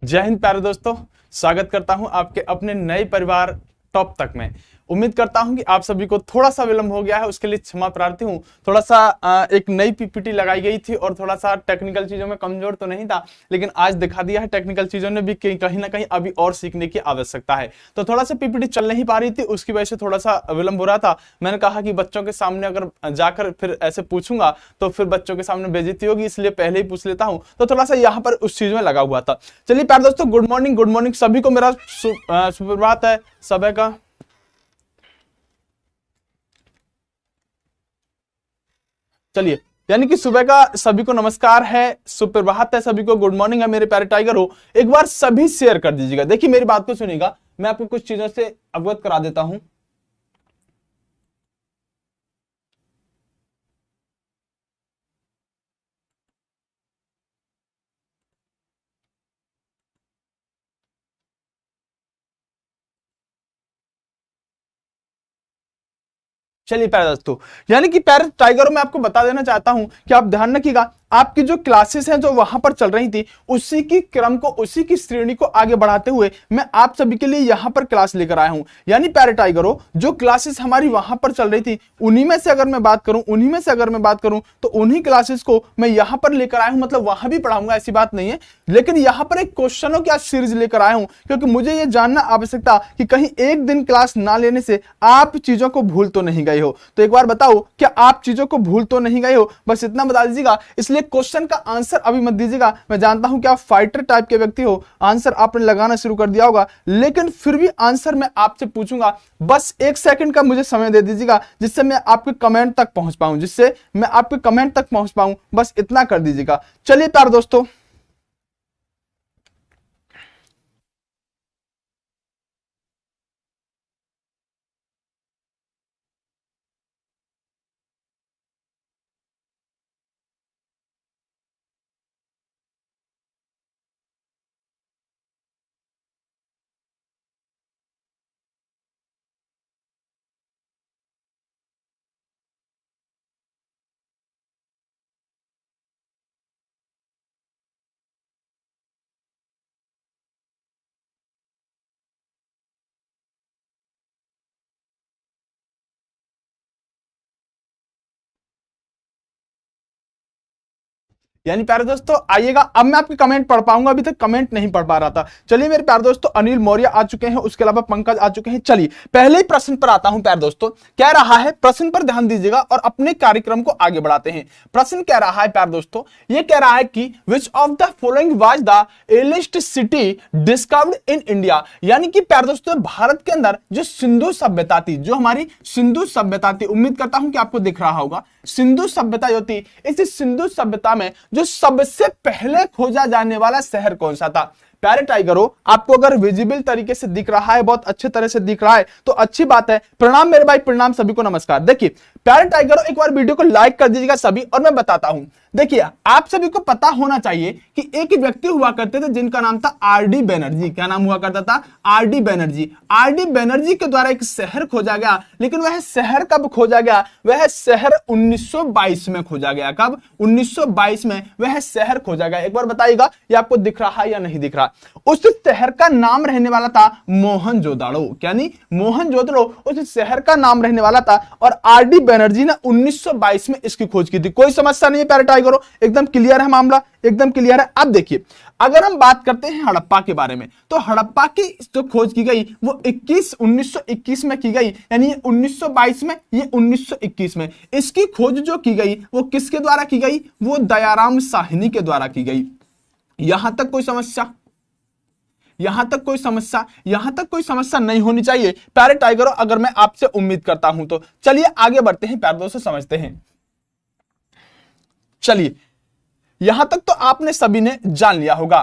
जय हिंद प्यारे दोस्तों। स्वागत करता हूं आपके अपने नए परिवार टॉप तक में। उम्मीद करता हूं कि आप सभी को थोड़ा सा विलंब हो गया है, उसके लिए क्षमा प्रार्थी हूं। थोड़ा सा एक नई पीपीटी लगाई गई थी और थोड़ा सा टेक्निकल चीजों में कमजोर तो नहीं था, लेकिन आज दिखा दिया है टेक्निकल चीजों ने भी कि कहीं ना कहीं अभी और सीखने की आवश्यकता है। तो थोड़ा सा पीपीटी चल नहीं पा रही थी, उसकी वजह से थोड़ा सा विलंब हो रहा था। मैंने कहा कि बच्चों के सामने अगर जाकर फिर ऐसे पूछूंगा तो फिर बच्चों के सामने बेइज्जती होगी, इसलिए पहले ही पूछ लेता हूं। तो थोड़ा सा यहाँ पर उस चीज में लगा हुआ था। चलिए प्यारे दोस्तों, गुड मॉर्निंग सभी को। मेरा सुप्रभात है सभी का। चलिए, यानी कि सुबह का सभी को नमस्कार है, सुप्रभात है सभी को, गुड मॉर्निंग है मेरे प्यारे टाइगर हो। एक बार सभी शेयर कर दीजिएगा। देखिए मेरी बात को सुनिएगा, मैं आपको कुछ चीजों से अवगत करा देता हूं। चलिए प्यारे दोस्तों, यानी कि प्यारे टाइगरों में आपको बता देना चाहता हूं कि आप ध्यान रखिएगा, आपकी जो क्लासेस हैं जो वहां पर चल रही थी, उसी की क्रम को, उसी की श्रेणी को आगे बढ़ाते हुए मैं आप सभी के लिए यहां पर क्लास लेकर आया हूं। यानी प्यारे टाइगरों, जो क्लासेस हमारी वहां पर चल रही थी, उन्हीं में से अगर मैं बात करूं तो उन्हीं क्लासेस को मैं यहां पर लेकर आया हूं। मतलब वहां भी पढ़ाऊंगा, ऐसी बात नहीं है, लेकिन यहां पर एक क्वेश्चनों की आज सीरीज लेकर आया हूं, क्योंकि मुझे यह जानना आवश्यकता कि कहीं एक दिन क्लास ना लेने से आप चीजों को भूल तो नहीं गए हो। तो एक बार बताओ, क्या आप चीजों को भूल तो नहीं गए हो? बस इतना बता दीजिएगा। इसलिए क्वेश्चन का आंसर अभी मत दीजिएगा। मैं जानता हूं कि आप फाइटर टाइप के व्यक्ति हो, आंसर आपने लगाना शुरू कर दिया होगा, लेकिन फिर भी आंसर मैं आपसे पूछूंगा। बस 1 सेकंड का मुझे समय दे दीजिएगा, जिससे मैं आपके कमेंट तक पहुंच पाऊं, बस इतना कर दीजिएगा। चलिए प्यारे दोस्तों, यानी प्यारे दोस्तों आइएगा, अब मैं आपके कमेंट पढ़ पाऊंगा, अभी तक कमेंट नहीं पढ़ पा रहा था। चलिए मेरे प्यारे दोस्तों, अनिल मौर्य आ चुके हैं, उसके अलावा पंकज आ चुके हैं। चलिए पहले ही प्रश्न पर आता हूं प्यारे दोस्तों। कह रहा है, प्रश्न पर ध्यान दीजिएगा और अपने कार्यक्रम को आगे बढ़ाते हैं। प्रश्न कह रहा है प्यारे दोस्तों, ये कह रहा है कि which of the following was the A-list city discovered in India. यानी कि प्यारे दोस्तों, भारत के अंदर जो सिंधु सभ्यता थी, जो हमारी सिंधु सभ्यता थी, उम्मीद करता हूं कि आपको दिख रहा होगा सिंधु सभ्यता जो थी, इस सिंधु सभ्यता में जो सबसे पहले खोजा जाने वाला शहर कौन सा था? प्यारे टाइगरों, आपको अगर विजिबल तरीके से दिख रहा है, बहुत अच्छे तरह से दिख रहा है, तो अच्छी बात है। प्रणाम मेरे भाई, प्रणाम सभी को, नमस्कार। देखिए प्यारे टाइगरों, एक बार वीडियो को लाइक कर दीजिएगा सभी, और मैं बताता हूं। देखिए आप सभी को पता होना चाहिए कि एक व्यक्ति हुआ करते थे जिनका नाम था आरडी बनर्जी। क्या नाम हुआ करता था? आरडी बनर्जी। आरडी बनर्जी के द्वारा एक शहर खोजा गया, लेकिन वह शहर कब खोजा गया? वह शहर 1922 में खोजा गया। कब? 1922 में वह शहर खोजा गया। एक बार बताइएगा, ये आपको दिख रहा है या नहीं दिख रहा? उस शहर का नाम रहने वाला था मोहनजोदड़ो। यानी मोहनजोदड़ो उस शहर का नाम रहने वाला था, और आरडी बनर्जी ने 1922 में इसकी खोज की थी। कोई समस्या नहीं है प्यारे टाइगरों, एकदम क्लियर है मामला, एकदम क्लियर है। अब देखिए, अगर हम बात करते हैं हड़प्पा के बारे में, तो हड़प्पा की जो खोज की गई वो 1921 में की गई। यानी ये 1922 में, ये 1921 में। इसकी खोज जो की गई वो किसके द्वारा की गई? वो दयाराम साहनी के द्वारा की गई। यहां तक कोई समस्या? यहां तक कोई समस्या नहीं होनी चाहिए प्यारे टाइगरों, अगर मैं आपसे उम्मीद करता हूं तो। चलिए आगे बढ़ते हैं प्यारे दोस्तों, समझते हैं। चलिए, यहां तक तो आपने सभी ने जान लिया होगा।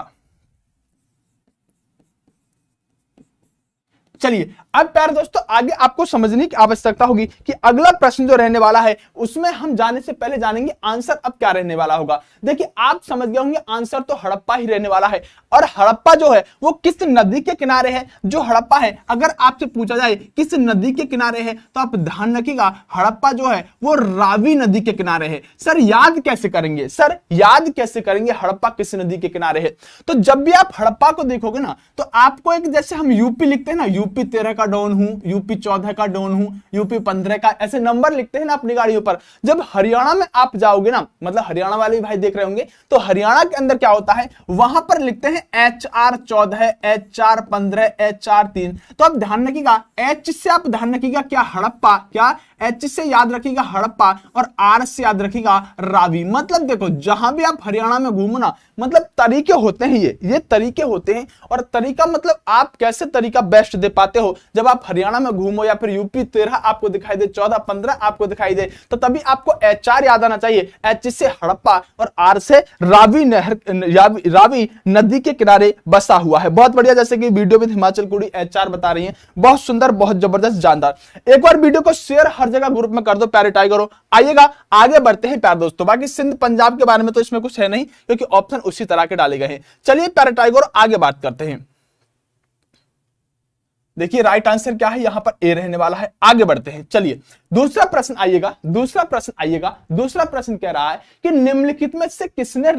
चलिए अब प्यारे दोस्तों आगे आपको समझने की आवश्यकता होगी कि अगला प्रश्न जो रहने वाला है उसमें हम जाने से पहले जानेंगे आंसर अब क्या रहने वाला होगा। देखिए आप समझ गए होंगे आंसर तो हड़प्पा ही रहने वाला है। और हड़प्पा जो है वो किस नदी के किनारे है? जो हड़प्पा है अगर आपसे पूछा जाए किस नदी के किनारे है तो आप ध्यान रखिएगा हड़प्पा जो है वो रावी नदी के किनारे है। सर याद कैसे करेंगे? सर याद कैसे करेंगे हड़प्पा किस नदी के किनारे है? तो जब भी आप हड़प्पा को देखोगे ना तो आपको एक जैसे हम यूपी लिखते हैं ना, यूपी 13 का डॉन हूं, यूपी 14 का डॉन हूं, यूपी 15 का, ऐसे नंबर लिखते हैं ना अपनी गाड़ियों पर। जब हरियाणा में आप जाओगे ना, मतलब हरियाणा वाले भाई देख रहे होंगे, तो हरियाणा के अंदर क्या होता है वहां पर लिखते हैं HR 14, HR 15, HR 3। तो आप ध्यान रखिएगा H से आप ध्यान रखिएगा क्या हड़प्पा, क्या H से याद रखिएगा हड़प्पा और R से याद रखिएगा रावी। मतलब देखो जहां भी आप हरियाणा में घूमो ना, मतलब तरीके होते हैं, ये तरीके होते हैं। और तरीका मतलब आप कैसे तरीका बेस्ट दे पाते हो जब आप हरियाणा में घूमो या फिर यूपी 13 आपको दिखाई दे, 14 15 आपको दिखाई दे, तो तभी आपको HR याद आना चाहिए। H से हड़प्पा और R से रावी नहर, रावी नदी के किनारे बसा हुआ है। बहुत बढ़िया, जैसे कि वीडियो में हिमाचल कुड़ी HR बता रही है, बहुत सुंदर, बहुत जबरदस्त, जानदार। एक बार वीडियो को शेयर हर जगह ग्रुप में कर दो प्यारे टाइगरों। आइएगा आगे बढ़ते हैं प्यारे दोस्तों। बाकी सिंध पंजाब के बारे में तो इसमें कुछ है नहीं क्योंकि ऑप्शन उसी तरह के डाले गए हैं। चलिए प्यारे टाइगरों आगे बात करते हैं। देखिए राइट आंसर क्या है, यहां पर ए रहने वाला है। आगे बढ़ते हैं। चलिए दूसरा प्रश्न आइएगा, दूसरा प्रश्न कह रहा है कि निम्नलिखित में से किसने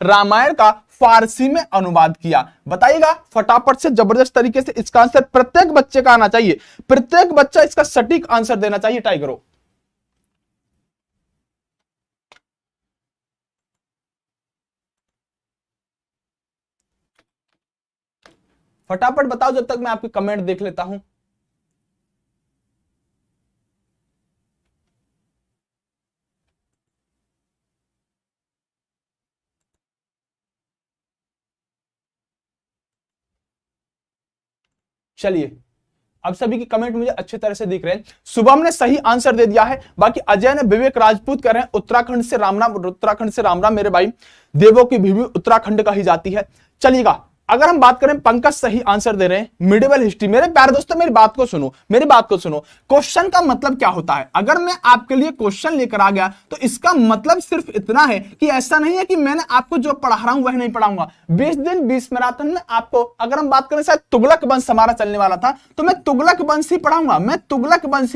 रामायण का फारसी में अनुवाद किया? बताइएगा फटाफट से, जबरदस्त तरीके से। इसका आंसर प्रत्येक बच्चे का आना चाहिए, प्रत्येक बच्चा इसका सटीक आंसर देना चाहिए टाइगरों। फटाफट बताओ जब तक मैं आपके कमेंट देख लेता हूं। चलिए अब सभी के कमेंट मुझे अच्छी तरह से दिख रहे हैं। शुभम ने सही आंसर दे दिया है। बाकी अजय ने विवेक राजपूत कह रहे हैं उत्तराखंड से राम राम मेरे भाई, देवों की भी उत्तराखंड का ही जाती है। चलिएगा अगर हम बात करें, पंकज सही आंसर दे रहे हैं मिडिवल हिस्ट्री। मेरे प्यारे दोस्तों मेरी बात को सुनो, क्वेश्चन का मतलब क्या होता है? अगर मैं आपके लिए क्वेश्चन लेकर आ गया तो इसका मतलब सिर्फ इतना है कि ऐसा नहीं है कि मैंने आपको जो पढ़ा रहा हूं वह नहीं पढ़ाऊंगा। 20 दिन 20 मैराथन में आपको, अगर हम बात करें शायद तुगलक वंश हमारा चलने वाला था तो मैं तुगलक वंश ही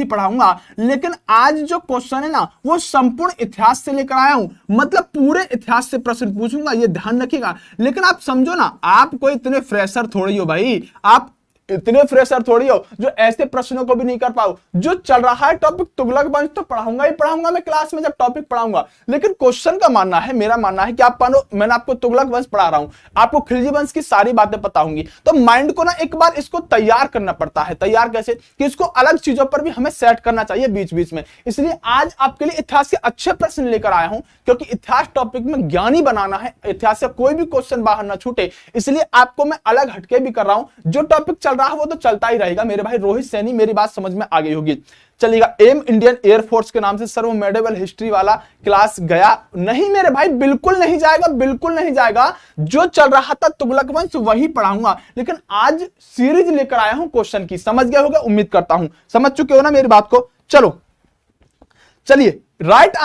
पढ़ाऊंगा, लेकिन आज जो क्वेश्चन है ना वो संपूर्ण इतिहास से लेकर आया हूं, मतलब पूरे इतिहास से प्रश्न पूछूंगा, ये ध्यान रखिएगा। लेकिन आप समझो ना, आप कोई इतने फ्रेशर थोड़ी हो भाई, आप इतने फ्रेशर थोड़ी हो जो ऐसे प्रश्नों को भी नहीं कर पाओ। जो चल रहा है टॉपिक तुगलक वंश तो पढ़ाऊंगा ही पढ़ाऊंगा मैं क्लास में जब टॉपिक पढ़ाऊंगा, लेकिन क्वेश्चन का मानना है, मेरा मानना है कि आप मानो मैंने आपको तुगलक वंश पढ़ा रहा हूं, आपको खिलजी वंश की सारी बातें पता होंगी, तो माइंड को ना एक बार इसको तैयार करना पड़ता है। तैयार कैसे कि इसको अलग चीजों पर भी हमें सेट करना चाहिए बीच बीच में। इसलिए आज आपके लिए इतिहास के अच्छे प्रश्न लेकर आया हूं, क्योंकि इतिहास टॉपिक में ज्ञानी बनाना है, इतिहास से कोई भी क्वेश्चन बाहर ना छूटे, इसलिए आपको मैं अलग हटके भी कर रहा हूं। जो टॉपिक चल रहा है वो तो चलता ही रहेगा मेरे भाई रोहित सैनी, मेरी बात समझ में आ गई होगी। चलिएगा, एम इंडियन एयरफोर्स के नाम से सर वो मेडिवल हिस्ट्री वाला क्लास गया नहीं मेरे भाई, बिल्कुल नहीं जाएगा, बिल्कुल नहीं जाएगा। जो चल रहा था तुगलक वंश वही पढ़ाऊंगा, लेकिन आज सीरीज लेकर आया हूं क्वेश्चन की। समझ गए होगा, उम्मीद करता हूं समझ चुके हो ना मेरी बात को। चलिए राइट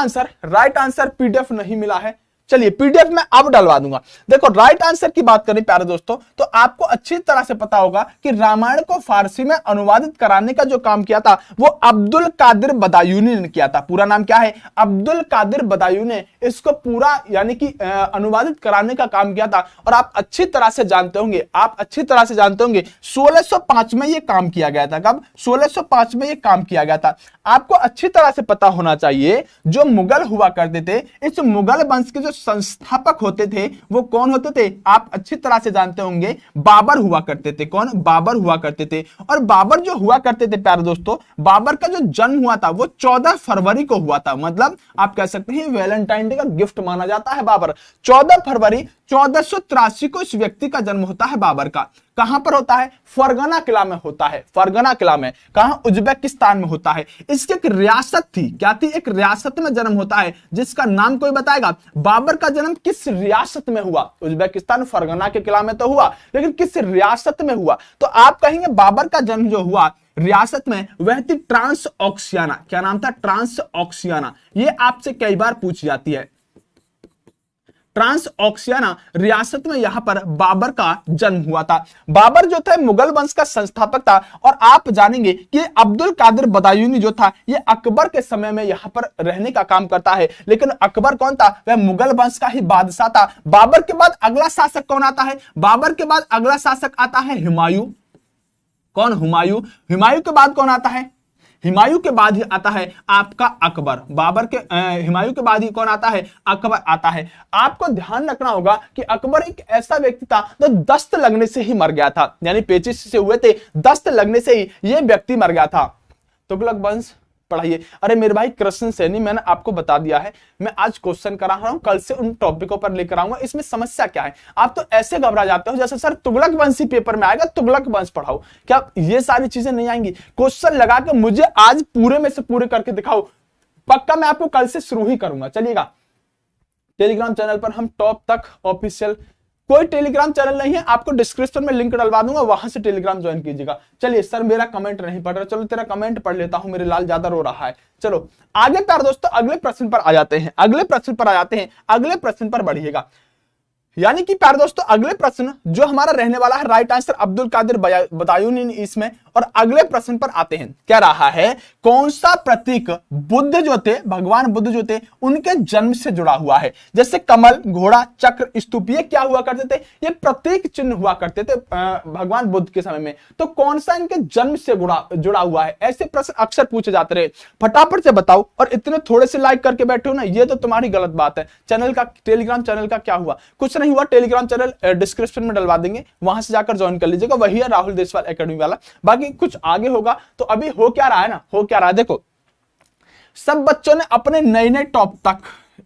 आंसर पीडीएफ नहीं मिला है, चलिए पीडीएफ में अब डलवा दूंगा। देखो राइट आंसर की बात करें प्यारे दोस्तों तो आपको अच्छी तरह से पता होगा कि रामायण को फारसी में अनुवादित कराने का जो काम किया था वो अब्दुल कादिर बदायूनी ने किया था। पूरा नाम क्या है? अब्दुल कादिर बदायूनी ने इसको पूरा यानी कि अनुवादित कराने का काम किया था। और आप अच्छी तरह से जानते होंगे, 1605 में यह काम किया गया था। कब? 1605 में यह काम किया गया था। आपको अच्छी तरह से पता होना चाहिए जो मुगल हुआ करते थे, इस मुगल वंश के जो संस्थापक होते थे वो कौन होते थे? आप अच्छी तरह से जानते होंगे, बाबर हुआ करते थे। कौन? बाबर हुआ करते थे। और बाबर जो हुआ करते थे प्यारे दोस्तों, बाबर का जो जन्म हुआ था वो 14 फरवरी को हुआ था। मतलब आप कह सकते हैं वैलेंटाइन डे का गिफ्ट माना जाता है बाबर। 14 फरवरी 1483 को इस व्यक्ति का जन्म होता है बाबर का। कहां पर होता है? फरगना किला में होता है। फरगना किला में कहां? उज्बेकिस्तान में होता है। इसकी एक रियासत थी, क्या थी? एक रियासत में जन्म होता है जिसका नाम कोई बताएगा? बाबर का जन्म किस रियासत में हुआ? उज्बेकिस्तान फरगना के किला में तो हुआ, लेकिन किस रियासत में हुआ? तो आप कहेंगे बाबर का जन्म जो हुआ रियासत में वह थी ट्रांस ऑक्सियाना। क्या नाम था? Transoxiana. ये आपसे कई बार पूछ जाती है। ट्रांस ऑक्सियाना रियासत में यहां पर बाबर का जन्म हुआ था। बाबर जो थे मुगल वंश का संस्थापक था, और आप जानेंगे कि अब्दुल कादिर बदायूनी जो था ये अकबर के समय में यहां पर रहने का काम करता है। लेकिन अकबर कौन था? वह मुगल वंश का ही बादशाह था। बाबर के बाद अगला शासक कौन आता है? बाबर के बाद अगला शासक आता है हुमायूं। कौन? हुमायूं। हुमायूं के बाद कौन आता है? हुमायूं के बाद ही आता है आपका अकबर। बाबर के हुमायूं के बाद ही कौन आता है? अकबर आता है। आपको ध्यान रखना होगा कि अकबर एक ऐसा व्यक्ति था जो दस्त लगने से ही मर गया था, यानी पेचिश से हुए थे, दस्त लगने से ही यह व्यक्ति मर गया था। तुगलक वंश पढ़ाइए। अरे मेरे भाई कृष्ण सैनी, मैंने आपको बता दिया है, मैं आज क्वेश्चन करा रहा हूं, कल से उन टॉपिकों पर लेकर आऊंगा। इसमें समस्या क्या है? आप तो ऐसे घबरा जाते हो जैसे सर तुगलक वंश ही पेपर में आएगा, तुगलक वंश पढ़ाओ। क्या ये सारी चीजें नहीं आएंगी? क्वेश्चन लगा के मुझे आज पूरे में से पूरे करके दिखाओ, पक्का मैं आपको कल से शुरू ही करूंगा। चलिएगा, टेलीग्राम चैनल पर हम टॉप तक ऑफिशियल, कोई टेलीग्राम चैनल नहीं है, आपको डिस्क्रिप्शन में लिंक डलवा दूंगा, वहां से टेलीग्राम ज्वाइन कीजिएगा। चलिए सर मेरा कमेंट नहीं पढ़ रहा, चलो तेरा कमेंट पढ़ लेता हूं, मेरे लाल ज्यादा रो रहा है। चलो आगे प्यारे दोस्तों अगले प्रश्न पर आ जाते हैं। अगले प्रश्न पर बढ़िएगा। यानी कि प्यारे दोस्तों अगले प्रश्न जो हमारा रहने वाला है राइट आंसर अब्दुल कादिर बदायूनी इसमें। और अगले प्रश्न पर आते हैं, क्या रहा है? कौन सा प्रतीक बुद्ध जो थे, भगवान बुद्ध जो थे, उनके जन्म से जुड़ा हुआ है? जैसे कमल, घोड़ा, चक्र, स्तूप, ये क्या हुआ करते थे? ये प्रतीक चिन्ह हुआ करते थे भगवान बुद्ध के समय में। तो कौन सा इनके जन्म से जुड़ा हुआ है? ऐसे प्रश्न अक्सर पूछे जाते रहे, फटाफट से बताओ। और इतने थोड़े से लाइक करके बैठे हो ना, ये तो तुम्हारी गलत बात है। चैनल का, टेलीग्राम चैनल का क्या हुआ? कुछ नहीं हुआ, टेलीग्राम चैनल डिस्क्रिप्शन में डलवा देंगे, वहां से जाकर ज्वाइन कर लीजिएगा, वही है राहुल देशवाल एकेडमी वाला। बाकी कुछ आगे होगा। तो अभी हो क्या रहा है ना, हो क्या रहा है देखो, सब बच्चों ने अपने नए नए टॉप तक,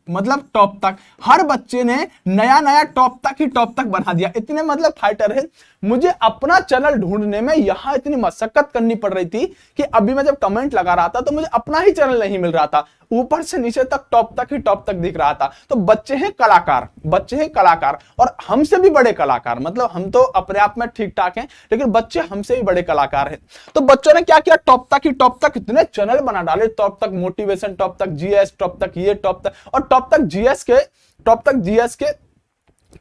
मतलब टॉप तक, हर बच्चे ने नया नया टॉप तक बना दिया। इतने मतलब फाइटर है। मुझे अपना चैनल ढूंढने में यहां इतनी मशक्कत करनी पड़ रही थी कि अभी मैं जब कमेंट लगा रहा था तो मुझे अपना ही चैनल नहीं मिल रहा था, ऊपर से नीचे तक टॉप तक दिख रहा था। तो बच्चे हैं कलाकार, बच्चे हैं कलाकार, और हमसे भी बड़े कलाकार। मतलब हम तो अपने आप में ठीक ठाक हैं, लेकिन बच्चे हमसे भी बड़े कलाकार हैं। तो बच्चों ने क्या किया? टॉप तक इतने चैनल बना डाले, टॉप तक मोटिवेशन, टॉप तक जीएस, टॉप तक ये, टॉप तक, और टॉप तक जीएस के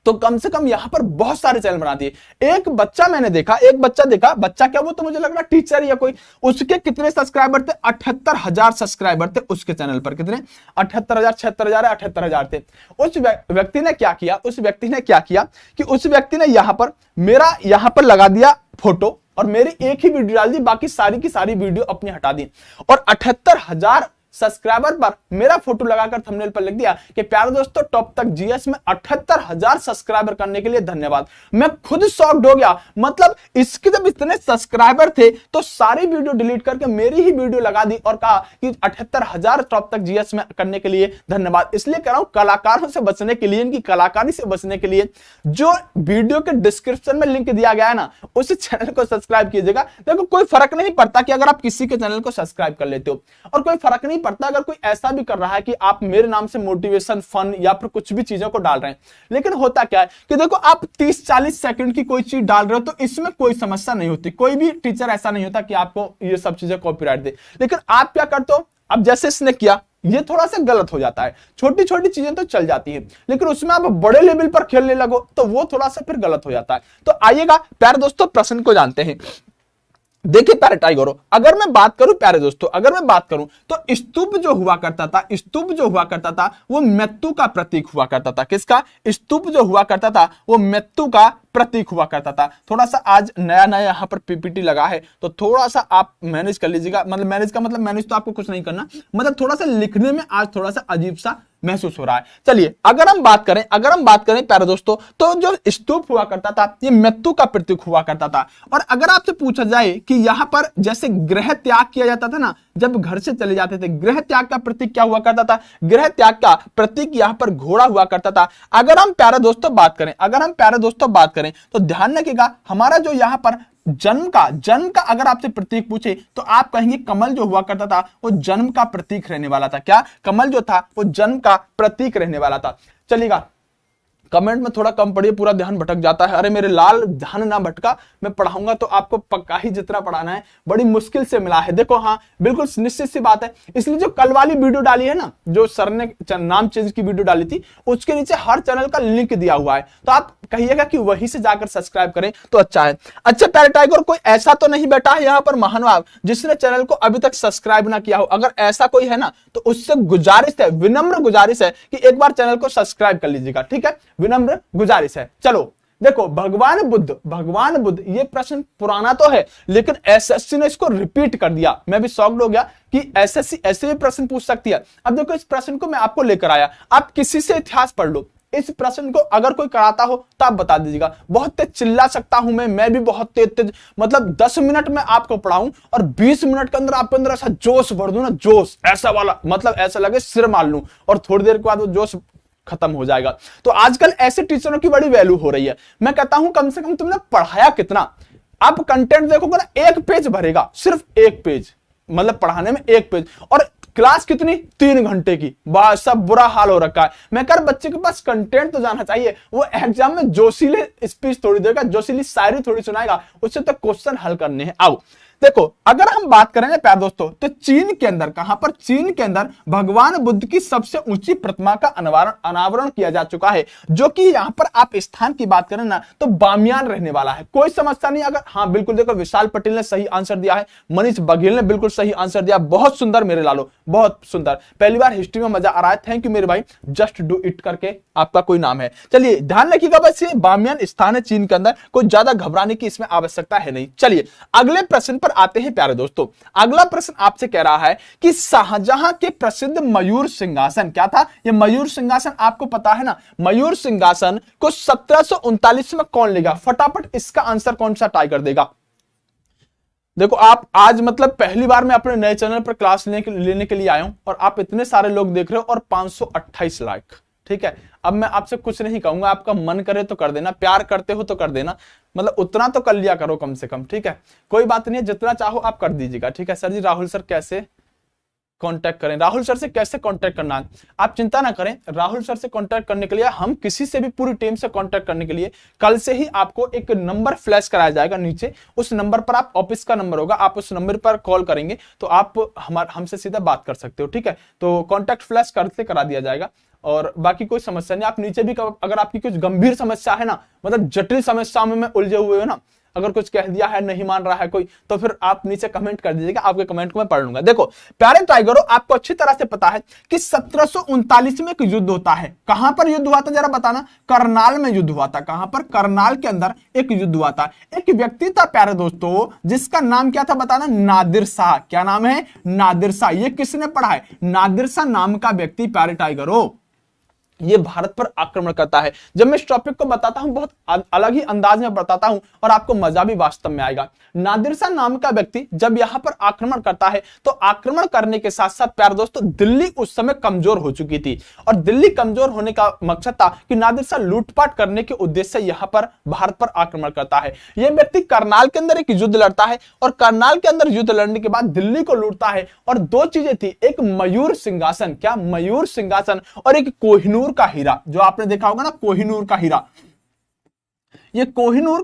तो कम से कम यहां पर बहुत सारे चैनल बना दिए। एक बच्चा देखा, बच्चा क्या, वो तो मुझे लग रहा टीचर या कोई, उसके कितने सब्सक्राइबर थे? 78,000 सब्सक्राइबर थे उसके चैनल पर। कितने? 78,000, 76,000 है, 78,000 थे। उस व्यक्ति ने क्या किया कि उस व्यक्ति ने यहां पर मेरा यहां पर लगा दिया फोटो, और मेरी एक ही वीडियो डाल दी, बाकी सारी की सारी वीडियो अपनी हटा दी, और 78,000 सब्सक्राइबर पर मेरा फोटो लगाकर थंबनेल पर लिख दिया कि प्यारे दोस्तों टॉप तक जीएस में 78,000 सब्सक्राइबर करने के लिए धन्यवाद। मैं खुद शॉक्ड हो गया। मतलब इसके जब इतने सब्सक्राइबर थे तो सारी वीडियो डिलीट करके मेरी ही वीडियो लगा दी और कहा कि 78,000 टॉप तक जीएस में करने के लिए धन्यवाद। इसलिए कह रहा हूं, कलाकारों से बचने के लिए, इनकी कलाकारी से बचने के लिए जो वीडियो के डिस्क्रिप्शन में लिंक दिया गया है ना, उस चैनल को सब्सक्राइब कीजिएगा। देखो कोई फर्क नहीं पड़ता कि अगर आप किसी के चैनल को सब्सक्राइब कर लेते हो, और कोई फर्क नहीं पड़ता अगर कोई ऐसा भी कर रहा है कि आप मेरे नाम से मोटिवेशन, फन या फिर कुछ भी चीजों को डाल रहे हैं। लेकिन होता क्या है कि देखो आप 30-40 सेकंड की कोई चीज डाल रहे हो तो इसमें कोई समस्या नहीं होती, कोई भी टीचर ऐसा नहीं होता कि आपको ये सब चीजें कॉपीराइट दे। लेकिन आप क्या करते हो, अब जैसे इसने किया, ये थोड़ा सा गलत हो जाता है। छोटी छोटी चीजें तो चल जाती है, लेकिन उसमें आप बड़े लेवल पर खेलने लगो तो वो थोड़ा सा फिर गलत हो जाता है। तो आइएगा प्यारे दोस्तों प्रश्न को जानते हैं। देखिए प्यारे टाइगरों, अगर मैं बात करूं प्यारे दोस्तों, अगर मैं बात करूं तो स्तूप जो हुआ करता था वो मृत्यु का प्रतीक हुआ करता था। किसका? स्तूप जो हुआ करता था वो मृत्यु का प्रतीक हुआ करता था। थोड़ा सा आज नया नया यहाँ पर पीपीटी लगा है तो थोड़ा सा आप मैनेज कर लीजिएगा। मतलब मैनेज का मतलब मैनेज तो आपको कुछ नहीं करना, मतलब थोड़ा सा लिखने में आज थोड़ा सा अजीब सा महसूस हो रहा है। चलिए अगर हम बात करें प्यारे दोस्तों, तो जो स्तूप हुआ करता था ये मृत्यु का प्रतीक हुआ करता था। और अगर आपसे पूछा जाए कि यहां पर जैसे गृह त्याग किया जाता था ना, जब घर से चले जाते थे, गृह त्याग का प्रतीक क्या हुआ करता था? गृह त्याग का प्रतीक यहां पर घोड़ा हुआ करता था। अगर हम प्यारे दोस्तों बात करें तो ध्यान रखिएगा, हमारा जो यहां पर जन्म का अगर आपसे प्रतीक पूछे तो आप कहेंगे कमल जो हुआ करता था वो जन्म का प्रतीक रहने वाला था। क्या? कमल जो था वो जन्म का प्रतीक रहने वाला था। चलिएगा, कमेंट में थोड़ा कम पढ़िए, पूरा ध्यान भटक जाता है। अरे मेरे लाल, ध्यान ना भटका, मैं पढ़ाऊंगा तो आपको पक्का ही जितना पढ़ाना है बड़ी मुश्किल से मिला है। देखो हाँ, बिल्कुल निश्चित सी बात है। इसलिए जो कल वाली वीडियो डाली है ना, जो सर ने नाम चेंज की वीडियो डाली थी, उसके नीचे हर चैनल का लिंक दिया हुआ है, तो आप कहिएगा कि वहीं से जाकर सब्सक्राइब करें तो अच्छा है। अच्छा प्यारे टाइगर, कोई ऐसा तो नहीं बैठा है यहाँ पर महानुभाव जिसने चैनल को अभी तक सब्सक्राइब ना किया हो? अगर ऐसा कोई है ना तो उससे गुजारिश है, विनम्र गुजारिश है कि एक बार चैनल को सब्सक्राइब कर लीजिएगा, ठीक है? विनम्र गुजारिश है। चलो देखो, भगवान बुद्ध, ये प्रश्न पुराना तो है लेकिन एसएससी ने इसको रिपीट कर दिया। मैं भी शॉक्ड हो गया कि एसएससी ऐसे भी प्रश्न पूछ सकती है। अब देखो, इस प्रश्न को मैं आपको लेकर आया, आप किसी से इतिहास पढ़ लो, इस प्रश्न को अगर कोई कराता हो तो आप बता दीजिएगा। बहुत तेज चिल्ला सकता हूं मैं भी बहुत तेज, मतलब 10 मिनट में आपको पढ़ाऊं और 20 मिनट के अंदर आपके अंदर ऐसा जोश भर दूं ना, जोश ऐसा वाला, मतलब ऐसा लगे सिर मार लूं और थोड़ी देर के बाद वो जोश खत्म हो जाएगा। तो आजकल ऐसे टीचरों की बड़ी वैल्यू हो रही है। मैं कहता हूं कम से कम तुमने पढ़ाया कितना? आप कंटेंट देखोगे ना, 1 पेज भरेगा, सिर्फ 1 पेज, मतलब पढ़ाने में 1 पेज, और क्लास कितनी? 3 घंटे की। सब बुरा हाल हो रखा है। मैं कह बच्चे के पास कंटेंट तो जाना चाहिए, वो एग्जाम में जोशीले स्पीच थोड़ी देगा, जोशीली शायरी थोड़ी सुनाएगा, उससे तो क्वेश्चन हल करने हैं। आओ देखो, अगर हम बात करें प्यारे दोस्तों, तो चीन के अंदर, कहां पर? चीन के अंदर भगवान बुद्ध की सबसे ऊंची प्रतिमा का अनावरण किया जा चुका है, जो कि यहां पर आप स्थान की बात करें ना तो बामियान रहने वाला है। कोई समस्या नहीं। अगर हाँ बिल्कुल, देखो विशाल पटेल ने सही आंसर दिया है, मनीष बघेल ने बिल्कुल सही आंसर दिया। बहुत सुंदर मेरे लालो, बहुत सुंदर, पहली बार हिस्ट्री में मजा आ रहा है। थैंक यू मेरे भाई, जस्ट डू इट करके आपका कोई नाम है। चलिए ध्यान रखिएगा, बस ये बामियान स्थान है चीन के अंदर, कोई ज्यादा घबराने की इसमें आवश्यकता है नहीं। चलिए अगले प्रश्न पर आते हैं प्यारे दोस्तों। अगला प्रश्न आपसे कह रहा है कि शाहजहां के प्रसिद्ध मयूर सिंहासन क्या था? ये मयूर सिंहासन आपको पता है ना, मयूर सिंहासन को 1739 में कौन लेगा? फटाफट इसका आंसर कौन सा टाइगर देगा? देखो आप आज मतलब पहली बार मैं अपने नए चैनल पर क्लास लेने के लिए आया हूं और आप इतने सारे लोग देख रहे हो और 528 लाइक, ठीक है? अब मैं आपसे कुछ नहीं कहूंगा, आपका मन करे तो कर देना, प्यार करते हो तो कर देना, मतलब उतना तो कर लिया करो कम से कम, ठीक है? कोई बात नहीं है, जितना चाहो आप कर दीजिएगा, ठीक है? सर जी राहुल सर कैसे कांटेक्ट करें? राहुल सर से कैसे कांटेक्ट करना है आप चिंता ना करें। राहुल सर से कांटेक्ट करने के लिए, हम किसी से भी पूरी टीम से कांटेक्ट करने के लिए कल से ही आपको एक नंबर फ्लैश कराया जाएगा नीचे, उस नंबर पर आप, ऑफिस का नंबर होगा, आप उस नंबर पर कॉल करेंगे तो आप हमसे सीधा बात कर सकते हो, ठीक है? तो कांटेक्ट फ्लैश करते करा दिया जाएगा और बाकी कोई समस्या नहीं। आप नीचे भी अगर आपकी कुछ गंभीर समस्या है ना, मतलब जटिल समस्याओं में उलझे हुए हो ना, अगर कुछ कह दिया है, नहीं मान रहा है कोई, तो फिर आप नीचे कमेंट कर दीजिएगा, आपके कमेंट को मैं पढ़ लूंगा। देखो प्यारे टाइगरों, आपको अच्छी तरह से पता है कि 1739 में एक युद्ध होता है। कहां पर युद्ध हुआ था जरा बताना? करनाल में युद्ध हुआ था। कहां पर? करनाल के अंदर एक युद्ध हुआ था। एक व्यक्ति था प्यारे दोस्तों जिसका नाम क्या था बताना? नादिर शाह। क्या नाम है? नादिर शाह। ये किसने पढ़ा है? नादिर शाह नाम का व्यक्ति प्यारे टाइगरों ये भारत पर आक्रमण करता है। जब मैं इस टॉपिक को बताता हूं बहुत अलग ही अंदाज में बताता हूं और आपको मजा भी वास्तव में आएगा। नादिर शाह नाम का व्यक्ति जब यहां पर आक्रमण करता है तो आक्रमण करने के साथ साथ प्यारे दोस्तों दिल्ली उस समय कमजोर हो चुकी थी और दिल्ली कमजोर होने का मकसद था कि नादिर शाह लूटपाट करने के उद्देश्य से यहां पर भारत पर आक्रमण करता है। यह व्यक्ति करनाल के अंदर एक युद्ध लड़ता है और करनाल के अंदर युद्ध लड़ने के बाद दिल्ली को लूटता है और 2 चीजें थी, एक मयूर सिंहासन, क्या? मयूर सिंहासन, और एक कोहिनूर का हीरा, जो आपने देखा होगा ना, कोहिनूर का हीरा। ये कोहिनूर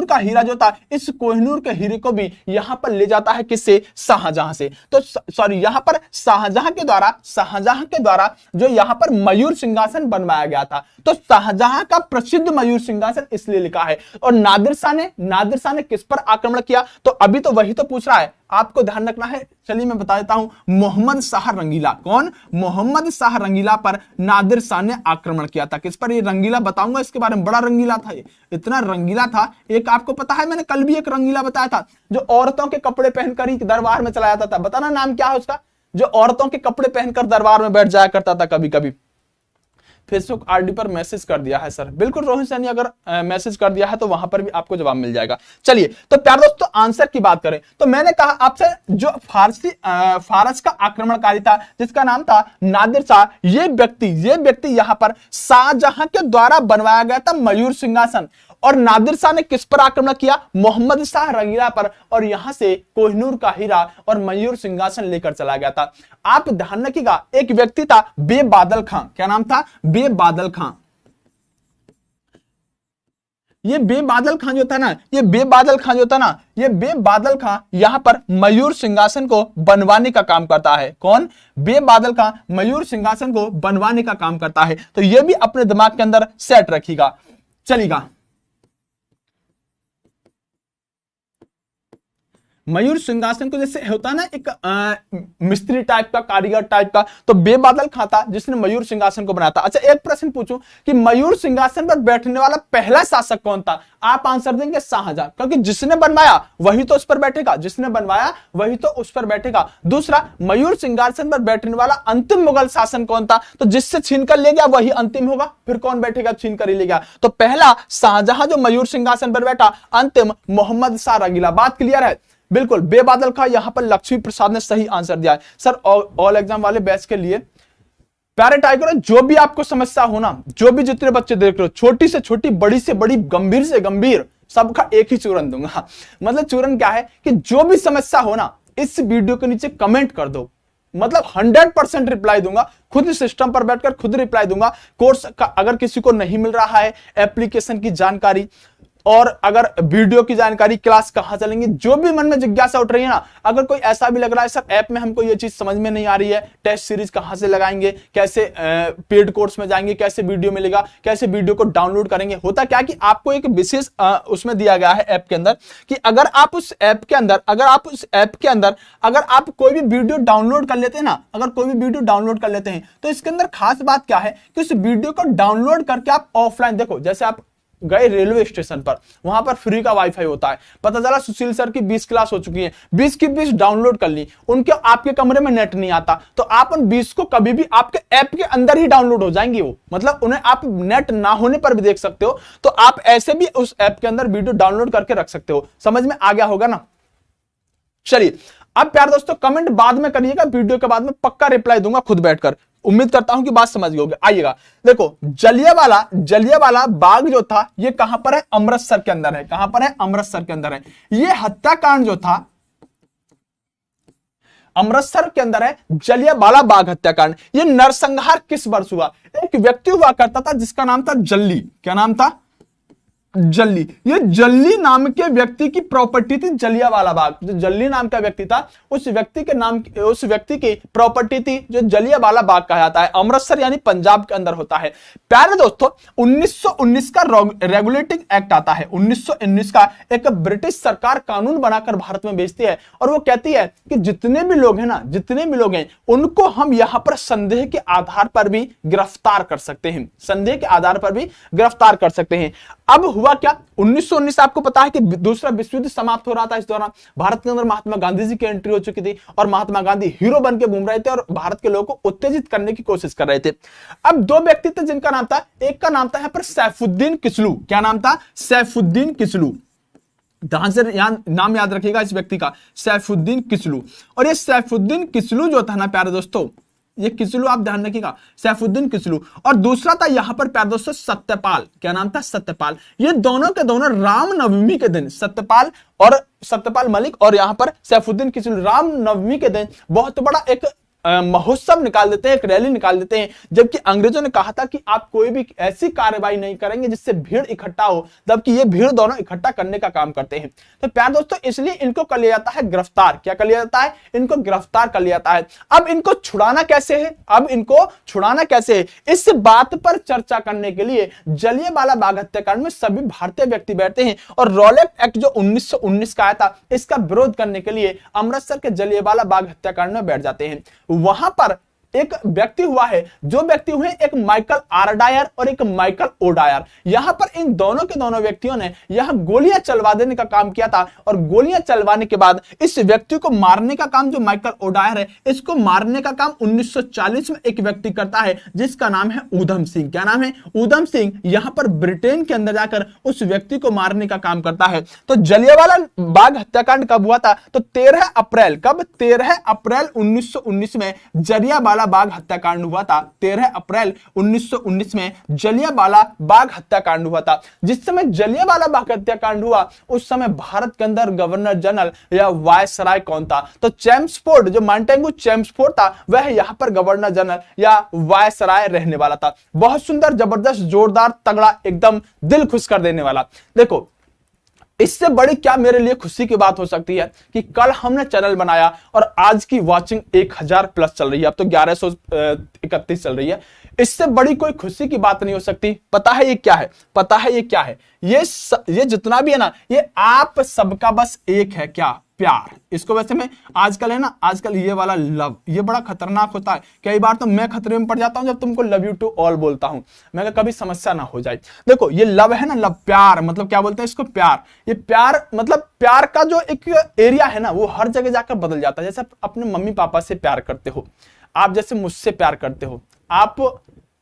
का हीरा जो था, इस कोहिनूर के हीरे को भी यहां पर ले जाता है किससे? शाहजहां से। तो सॉरी, यहां पर शाहजहां के द्वारा जो यहां पर मयूर सिंहासन बनवाया गया था, तो शाहजहां का प्रसिद्ध मयूर सिंहासन इसलिए लिखा है। और नादिर शाह ने किस पर आक्रमण किया? तो अभी तो वही तो पूछ रहा है, आपको ध्यान रखना है। चलिए मैं बता देता हूं, मोहम्मद शाह रंगीला। कौन? मोहम्मद शाह रंगीला पर नादिर शाह ने आक्रमण किया था। किस पर? ये रंगीला बताऊंगा इसके बारे में, बड़ा रंगीला था, ये इतना रंगीला था। एक आपको पता है, मैंने कल भी एक रंगीला बताया था जो औरतों के कपड़े पहनकर ही दरबार में चला जाता था, बताना नाम क्या है उसका? जो औरतों के कपड़े पहनकर दरबार में बैठ जाया करता था कभी कभी। फेसबुक आरडी पर मैसेज कर दिया है सर। बिल्कुल रोहित सैनी, अगर मैसेज कर दिया है तो वहां पर भी आपको जवाब मिल जाएगा। चलिए तो प्यारे दोस्तों आंसर की बात करें तो मैंने कहा आपसे जो फारस का आक्रमणकारी था जिसका नाम था नादिर शाह, ये व्यक्ति यहां पर शाहजहां के द्वारा बनवाया गया था मयूर सिंहासन। और नादिर शाह ने किस पर आक्रमण किया? मोहम्मद शाह रंगीला पर, और यहां से कोहिनूर का हीरा और मयूर सिंहासन लेकर चला गया था। आप ध्यान रखिएगा, एक व्यक्ति था बेबादल खां। क्या नाम था? बेबादल खां। ये बेबादल खां जो था ना, ये बेबादल खां यहां पर मयूर सिंहासन को बनवाने का काम करता है। कौन? बेबादल खां मयूर सिंहासन को बनवाने का काम करता है। तो ये भी अपने दिमाग के अंदर सेट रखिएगा। चलिएगा, मयूर सिंहासन को जैसे होता है ना एक मिस्त्री टाइप का, कारीगर टाइप का, तो बेबादल खां था जिसने मयूर सिंहासन को बनाया था। अच्छा एक प्रश्न पूछूं कि मयूर सिंहासन पर बैठने वाला पहला शासक कौन था? आप आंसर देंगे शाहजहां, क्योंकि जिसने बनवाया वही तो उस पर बैठेगा, जिसने बनवाया वही तो उस पर बैठेगा। दूसरा, मयूर सिंहासन पर बैठने वाला अंतिम मुगल शासन कौन था? तो जिससे छीन कर ले गया वही अंतिम होगा, फिर कौन बैठेगा छीन कर ही ले गया। तो पहला शाहजहां जो मयूर सिंहासन पर बैठा, अंतिम मोहम्मद शाह रंगीला। बात क्लियर है? बिल्कुल, बेबादल खां। यहां पर लक्ष्मी प्रसाद ने सही आंसर दिया है सर। ऑल एग्जाम वाले बैच के लिए प्यारे टाइगर, जो भी आपको समस्या हो ना, जो भी जितने बच्चे देख रहे हो, छोटी से छोटी, बड़ी से बड़ी, गंभीर से गंभीर, सबका एक ही चूरन दूंगा। मतलब चूरन क्या है कि जो भी समस्या हो ना, इस वीडियो के नीचे कमेंट कर दो, मतलब 100% रिप्लाई दूंगा। खुद सिस्टम पर बैठकर खुद रिप्लाई दूंगा। कोर्स का अगर किसी को नहीं मिल रहा है, एप्लीकेशन की जानकारी और अगर वीडियो की जानकारी, क्लास कहां चलेंगे, जो भी मन में जिज्ञासा उठ रही है ना, अगर कोई ऐसा भी लग रहा है सर ऐप में हमको ये चीज समझ में नहीं आ रही है, टेस्ट सीरीज कहां से लगाएंगे, कैसे पेड कोर्स में जाएंगे, कैसे वीडियो मिलेगा, कैसे वीडियो को डाउनलोड करेंगे। होता क्या कि आपको एक विशेष उसमें दिया गया है ऐप के अंदर कि अगर आप उस ऐप के अंदर अगर आप कोई भी वीडियो डाउनलोड कर लेते हैं ना, अगर कोई भी वीडियो डाउनलोड कर लेते हैं, तो इसके अंदर खास बात क्या है कि उस वीडियो को डाउनलोड करके आप ऑफलाइन देखो। जैसे आप गए रेलवे स्टेशन पर, वहां पर फ्री का वाईफाई होता है, पता चला सुशील सर की 20 क्लास हो चुकी है, 20 की 20 डाउनलोड कर ली, उनके आपके कमरे में नेट नहीं आता, तो आप उन 20 को कभी भी आपके ऐप के अंदर ही डाउनलोड हो जाएंगी वो, मतलब उन्हें आप नेट ना होने पर भी देख सकते हो। तो आप ऐसे भी उस ऐप के अंदर वीडियो डाउनलोड करके रख सकते हो। समझ में आ गया होगा ना? चलिए अब प्यारे दोस्तों कमेंट बाद में करिएगा, वीडियो के बाद में पक्का रिप्लाई दूंगा खुद बैठकर। उम्मीद करता हूं कि बात समझ गए होगे। आइएगा, देखो जलियांवाला बाग जो था ये कहां पर है? अमृतसर के अंदर है। कहां पर है? अमृतसर के अंदर है। ये हत्याकांड जो था अमृतसर के अंदर है, जलियांवाला बाग हत्याकांड। ये नरसंहार किस वर्ष हुआ? एक व्यक्ति हुआ करता था जिसका नाम था जल्ली। क्या नाम था? जल्ली। ये जल्ली नाम के व्यक्ति की प्रॉपर्टी थी जलियांवाला बाग। जो जल्ली नाम का व्यक्ति था, उस व्यक्ति की प्रॉपर्टी थी जो जलियांवाला बाग कहा जाता है। अमृतसर यानी पंजाब के अंदर होता है। प्यारे दोस्तों 1919 का रेगुलेटिंग एक्ट आता है। 1919 का एक ब्रिटिश सरकार कानून बनाकर भारत में भेजती है और वो कहती है कि जितने भी लोग हैं उनको हम यहां पर संदेह के आधार पर भी गिरफ्तार कर सकते हैं। संदेह के आधार पर भी गिरफ्तार कर सकते हैं। अब हुआ क्या? 1919 आपको पता है कि दूसरा विश्व युद्ध समाप्त हो रहा था। इस दौरान भारत के अंदर महात्मा गांधी जी की एंट्री हो चुकी थी और महात्मा गांधी हीरो बन के घूम रहे थे और भारत के लोगों को उत्तेजित करने की कोशिश कर रहे थे। अब दो व्यक्ति थे जिनका नाम था, एक का नाम था यहां पर सैफुद्दीन किचलू। क्या नाम था? सैफुद्दीन किचलू। ध्यान से नाम याद रखिएगा इस व्यक्ति का, सैफुद्दीन किचलू। और ये सैफुद्दीन किचलू जो था ना प्यारे दोस्तों, ये किचलू आप ध्यान रखिएगा, सैफुद्दीन किचलू। और दूसरा था यहां पर प्यारे दोस्तों सत्यपाल। क्या नाम था? सत्यपाल। ये दोनों के दोनों रामनवमी के दिन, सत्यपाल मलिक और यहां पर सैफुद्दीन किचलू रामनवमी के दिन बहुत बड़ा एक महोत्सव निकाल देते हैं, एक रैली निकाल देते हैं। जबकि अंग्रेजों ने कहा था कि आप कोई भी ऐसी कार्रवाई नहीं करेंगे जिससे भीड़ इकट्ठा हो, जबकि ये भीड़ दोनों इकट्ठा करने का काम करते हैं। तो प्यारे दोस्तों इसलिए इनको कर लिया जाता है गिरफ्तार। क्या कर लिया जाता है? इनको गिरफ्तार कर लिया जाता है। अब इनको छुड़ाना कैसे है? इस बात पर चर्चा करने के लिए जलियांवाला बाग हत्याकांड में सभी भारतीय व्यक्ति बैठते हैं और रॉलेट एक्ट जो 1919 का आया था, इसका विरोध करने के लिए अमृतसर के जलियांवाला बाग हत्याकांड में बैठ जाते हैं। वहां पर एक व्यक्ति हुआ है, जो व्यक्ति हुए एक माइकल आर डायर और एक माइकल ओ डायर। यहां पर इन दोनों के दोनों व्यक्तियों ने यहां गोलियां चलवा देने का काम किया था, और गोलियां चलवाने के बाद इस व्यक्ति को मारने का काम, जो माइकल ओ डायर है, इसको मारने का काम 1940 में एक व्यक्ति करता है जिसका नाम है ऊधम सिंह। क्या नाम है? ऊधम सिंह। यहां पर ब्रिटेन के अंदर जाकर उस व्यक्ति को मारने का काम करता है। तो जलियांवाला बाग हत्याकांड कब हुआ था? तो 13 अप्रैल, कब? 13 अप्रैल 1919 में जलियांवाला बाग हत्याकांड हुआ था। 13 अप्रैल 1919 में जलियांवाला बाग हत्याकांड हुआ था। जिस समय जलियांवाला बाग हत्याकांड हुआ उस समय भारत के अंदर गवर्नर जनरल या वायसराय कौन था? तो चेम्सफोर्ड, जो मॉन्टेगू चेम्सफोर्ड था, वह यहां पर गवर्नर जनरल या वायसराय रहने वाला था। बहुत सुंदर, जबरदस्त, जोरदार, तगड़ा, एकदम दिल खुश कर देने वाला। देखो, इससे बड़ी क्या मेरे लिए खुशी की बात हो सकती है कि कल हमने चैनल बनाया और आज की वॉचिंग 1000 प्लस चल रही है। अब तो 1131 चल रही है। इससे बड़ी कोई खुशी की बात नहीं हो सकती। पता है ये क्या है? पता है ये क्या है? ये जितना भी है ना, ये आप सबका बस एक है, क्या? प्यार। इसको वैसे में आजकल है ना, आजकल ये वाला लव, ये बड़ा खतरनाक होता है। कई बार तो मैं खतरे में पड़ जाता हूं जब तुमको लव यू टू ऑल बोलता हूं, मैं कभी समस्या ना हो जाए। देखो, ये लव है ना, लव, प्यार मतलब क्या बोलते हैं इसको? प्यार। ये प्यार मतलब प्यार का जो एक एरिया है ना, वो हर जगह जाकर बदल जाता है। जैसे अपने मम्मी पापा से प्यार करते हो आप, जैसे मुझसे प्यार करते हो आप,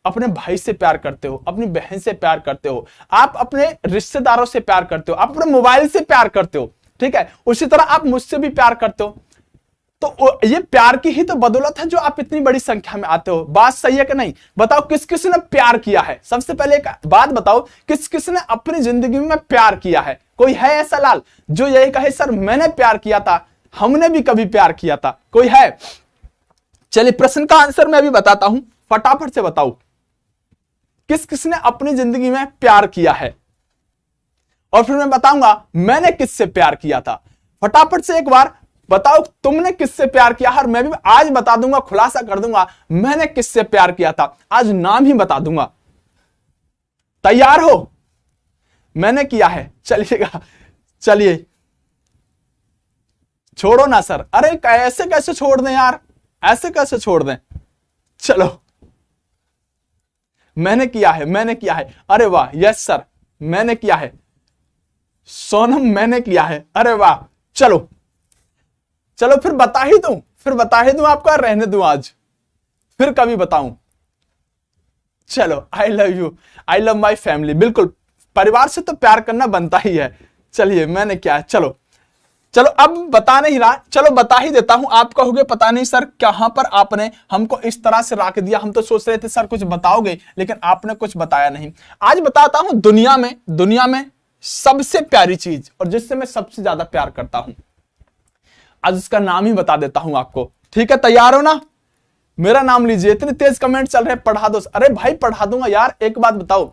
अपने भाई से प्यार करते हो, अपनी बहन से प्यार करते हो, आप अपने रिश्तेदारों से प्यार करते हो, आप अपने मोबाइल से प्यार करते हो, ठीक है? उसी तरह आप मुझसे भी प्यार करते हो। तो ये प्यार की ही तो बदौलत है जो आप इतनी बड़ी संख्या में आते हो। बात सही है कि नहीं? बताओ किस किस ने प्यार किया है? सबसे पहले एक बात बताओ, किस किस ने अपनी जिंदगी में प्यार किया है? कोई है ऐसा लाल जो यही कहे सर मैंने प्यार किया था, हमने भी कभी प्यार किया था? कोई है? चलिए, प्रश्न का आंसर मैं अभी बताता हूं, फटाफट से बताओ किस किस ने अपनी जिंदगी में प्यार किया है, और फिर मैं बताऊंगा मैंने किससे प्यार किया था। फटाफट से एक बार बताओ तुमने किससे प्यार किया है। और मैं भी आज बता दूंगा, खुलासा कर दूंगा मैंने किससे प्यार किया था। आज नाम ही बता दूंगा। तैयार हो? मैंने किया है। चलिएगा, चलिए, छोड़ो ना सर। अरे ऐसे कैसे छोड़ दें यार, ऐसे कैसे छोड़ दें? चलो, मैंने किया है, मैंने किया है। अरे वाह, यस सर, मैंने किया है। सोनम, मैंने किया है। अरे वाह, चलो चलो, फिर बता ही दूं, फिर बता ही दूं आपको, रहने दूं आज, फिर कभी बताऊं। चलो, I love you, I love my family. बिल्कुल, परिवार से तो प्यार करना बनता ही है। चलिए, मैंने क्या है, चलो चलो, अब बता नहीं रहा, चलो बता ही देता हूं। आप कहोगे पता नहीं सर कहां पर आपने हमको इस तरह से रख दिया, हम तो सोच रहे थे सर कुछ बताओगे, लेकिन आपने कुछ बताया नहीं। आज बताता हूं दुनिया में सबसे प्यारी चीज, और जिससे मैं सबसे ज्यादा प्यार करता हूं, आज उसका नाम ही बता देता हूं आपको। ठीक है, तैयार हो ना? मेरा नाम लीजिए। इतने तेज कमेंट चल रहे, पढ़ा दो। अरे भाई पढ़ा दूंगा यार। एक बात बताओ,